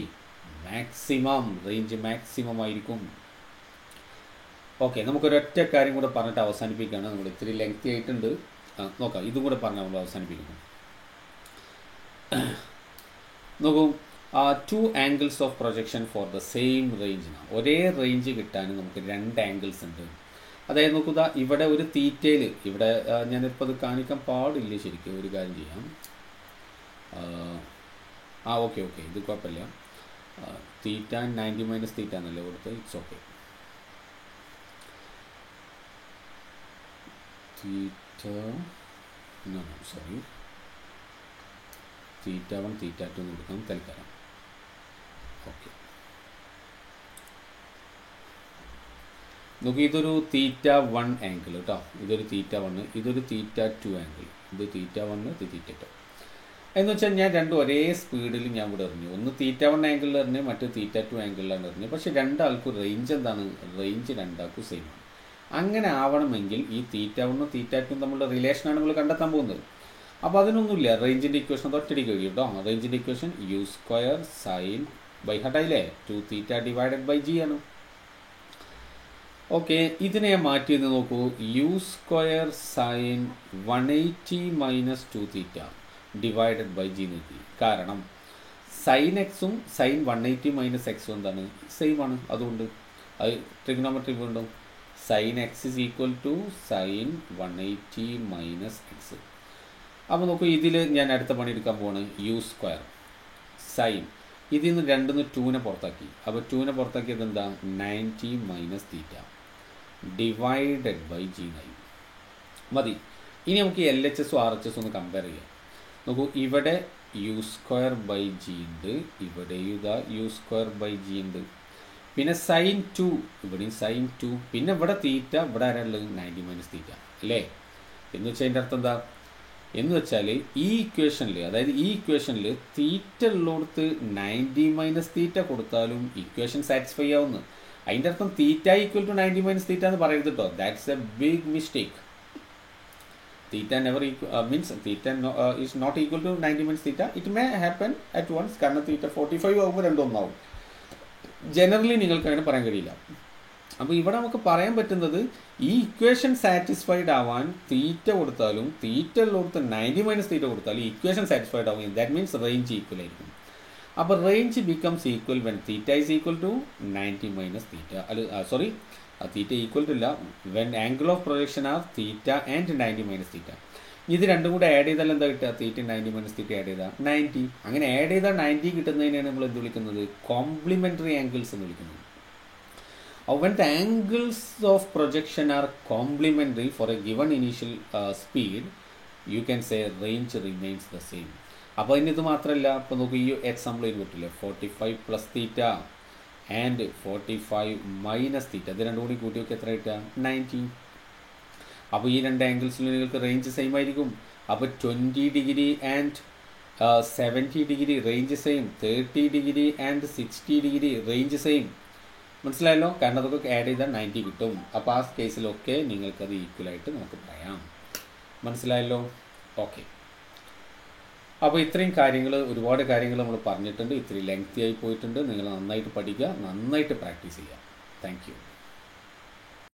maximum. Range maximum ആയിരിക്കും. ഓക്കെ, നമുക്കൊരൊറ്റ കാര്യം കൂടെ പറഞ്ഞിട്ട് അവസാനിപ്പിക്കുകയാണ്. നമ്മൾ ഇത്തിരി ലെങ്തി ആയിട്ടുണ്ട്, നോക്കാം. ഇതും കൂടെ പറഞ്ഞാൽ നമ്മൾ അവസാനിപ്പിക്കുന്നു. നോക്കൂ, 2 angles of projection for the same range. ഒരേ റേഞ്ച് കിട്ടാൻ നമുക്ക് 2 ആംഗിൾസ് ഉണ്ട്. അതായത് നോക്കുക, ഇവിടെ ഒരു തീറ്റയിൽ, ഇവിടെ ഞാനിപ്പോൾ അത് കാണിക്കാൻ പാടില്ല ശരിക്കും. ഒരു കാര്യം ചെയ്യാം, ഓക്കെ ഇത് കുഴപ്പമില്ല. തീറ്റ 90 മൈനസ് തീറ്റ എന്നല്ലേ കൊടുത്ത്, ഇറ്റ്സ് ഓക്കെ. തീറ്റ സോറി, തീറ്റ 1 തീറ്റ 2 എന്ന് കൊടുക്കാം തൽക്കാലം. ഓക്കെ, നോക്കി, ഇതൊരു തീറ്റ 1 ആംഗിൾ കേട്ടോ. ഇതൊരു തീറ്റ 1, ഇതൊരു തീറ്റ 2 ആംഗിൾ. ഇത് തീറ്റ 1, ഇത് തീറ്റ 2 എന്ന് വെച്ചാൽ ഞാൻ രണ്ടും ഒരേ സ്പീഡിൽ ഞാൻ ഇവിടെ എറിഞ്ഞു. ഒന്ന് തീറ്റ 1 ആംഗിളിൽ എറിഞ്ഞു, മറ്റു തീറ്റ 2 ആംഗിളിലാണ് എറിഞ്ഞു. പക്ഷേ രണ്ടാൾക്കും റേഞ്ച് എന്താണ്, റേഞ്ച് രണ്ടാൾക്കും സെയിം ആണ്. അങ്ങനെ ആവണമെങ്കിൽ ഈ തീറ്റ 1 തീറ്റ 2 തമ്മിലുള്ള റിലേഷനാണ് നമ്മൾ കണ്ടെത്താൻ പോകുന്നത്. അപ്പോൾ അതിനൊന്നുമില്ല, റേഞ്ചിൻ്റെ ഇക്വേഷൻ തൊട്ടടിക്ക് കഴിയും കേട്ടോ. റേഞ്ചിൻ്റെ equation u square sine by ഹട്ടായില്ലേ 2 തീറ്റ ഡിവൈഡഡ് ബൈ ജി ആണ്. ഓക്കെ, ഇതിനെ മാറ്റിയെന്ന് നോക്കൂ, u square sine 180 minus 2 theta divided by g നോക്കി. കാരണം സൈൻ എക്സും സൈൻ 180 മൈനസ് എക്സും എന്താണ്, സെയിം ആണ്. അതുകൊണ്ട് അത് ട്രിഗ്നോമെട്രി വീണ്ടും sine x is equal to sine 180 minus x. അപ്പോൾ നോക്കൂ, ഇതിൽ ഞാൻ അടുത്ത പണി എടുക്കാൻ പോവാണ്. യു സ്ക്വയർ സൈൻ, ഇതിൽ നിന്ന് 2 2നെ പുറത്താക്കി. അപ്പോൾ 2നെ പുറത്താക്കിയത് എന്താ? 90 minus theta divided by g 9 മതി. ഇനി നമുക്ക് LHS RHS ഒന്ന് കമ്പയർ ചെയ്യാം. നോക്കൂ, ഇവിടെ യു സ്ക്വയർ ബൈ ജി ഉണ്ട്, ഇവിടെ ഇതാ യു സ്ക്വയർ ബൈ ജി ഉണ്ട്. പിന്നെ സൈൻ 2, ഇവിടെയും സൈൻ 2. പിന്നെ ഇവിടെ തീറ്റ, ഇവിടെ ആരാളുള്ളത്? 90 മൈനസ് തീറ്റ അല്ലേ? എന്ന് വെച്ചാൽ അതിൻ്റെ അർത്ഥം എന്താ എന്ന് വെച്ചാൽ ഈ ഇക്വേഷനിൽ, അതായത് ഈ ഇക്വേഷനിൽ തീറ്റ ഉള്ളിടത്ത് 90 മൈനസ് തീറ്റ കൊടുത്താലും ഇക്വേഷൻ സാറ്റിസ്ഫൈ ആവുന്നു. അതിൻ്റെ അർത്ഥം theta equal to 90 minus theta എന്ന് പറയരുത് കേട്ടോ. That's a big mistake. Theta never means theta is not equal to 90 minus theta. It may happen at once, കാരണം തീറ്റ 45 ആകുമ്പോൾ രണ്ടൊന്നാവും. ജനറലി നിങ്ങൾക്ക് അങ്ങനെ പറയാൻ കഴിയില്ല. അപ്പോൾ ഇവിടെ നമുക്ക് പറയാൻ പറ്റുന്നത് ഈ ഇക്വേഷൻ സാറ്റിസ്ഫൈഡ് ആവാൻ തീറ്റ കൊടുത്താലും തീറ്റ ഉള്ളിടത്ത് 90 മൈനസ് തീറ്റ കൊടുത്താലും ഇക്വേഷൻ സാറ്റിസ്ഫൈഡ് ആവും. ദാറ്റ് മീൻസ് റേഞ്ച് ഈക്വൽ ആയിരിക്കും. അപ്പോൾ range becomes equal when theta is equal to 90 minus theta. Sorry, theta equal to ഇല്ല, when angle of projection are theta and 90 minus theta. ഇത് രണ്ടും കൂടെ add ചെയ്താൽ എന്താ കിട്ടുക? തീറ്റ 90 മൈനസ് തീറ്റ ആഡ് ചെയ്താൽ 90. അങ്ങനെ ആഡ് ചെയ്താൽ 90 കിട്ടുന്നതിനാണ് നമ്മൾ എന്ത് വിളിക്കുന്നത്? കോംപ്ലിമെൻ്ററി ആംഗിൾസ് എന്ന് വിളിക്കുന്നത്. When the angles of projection are complementary for a given initial speed, you can say range remains the same. അപ്പോൾ അതിനിത് മാത്രമല്ല, ഇപ്പോൾ നോക്കൂ, ഈ എക്സാമ്പിൾ ഇത് പറ്റില്ലേ, 45 plus theta and 45 minus theta, ഇത് രണ്ടും കൂടി കൂട്ടി നോക്കി എത്ര കിട്ടുക? 90. അപ്പോൾ ഈ രണ്ട് ആംഗിൾസിൽ നിങ്ങൾക്ക് റേഞ്ച് സെയിം ആയിരിക്കും. അപ്പോൾ 20 degree and 70 degree range same, 30 degree and 60 degree range same. മനസ്സിലായല്ലോ? കാരണം അതൊക്കെ ആഡ് ചെയ്താൽ 90 കിട്ടും. അപ്പോൾ ആ കേസിലൊക്കെ നിങ്ങൾക്കത് ഈക്വലായിട്ട് നമുക്ക് പറയാം. മനസ്സിലായല്ലോ? ഓക്കെ. അപ്പോൾ ഇത്രയും കാര്യങ്ങൾ, ഒരുപാട് കാര്യങ്ങൾ നമ്മൾ പറഞ്ഞിട്ടുണ്ട്. ഇത്രയും ലെങ്തി ആയി പോയിട്ടുണ്ട്. നിങ്ങൾ നന്നായിട്ട് പഠിക്കുക, നന്നായിട്ട് പ്രാക്ടീസ് ചെയ്യുക. Thank you.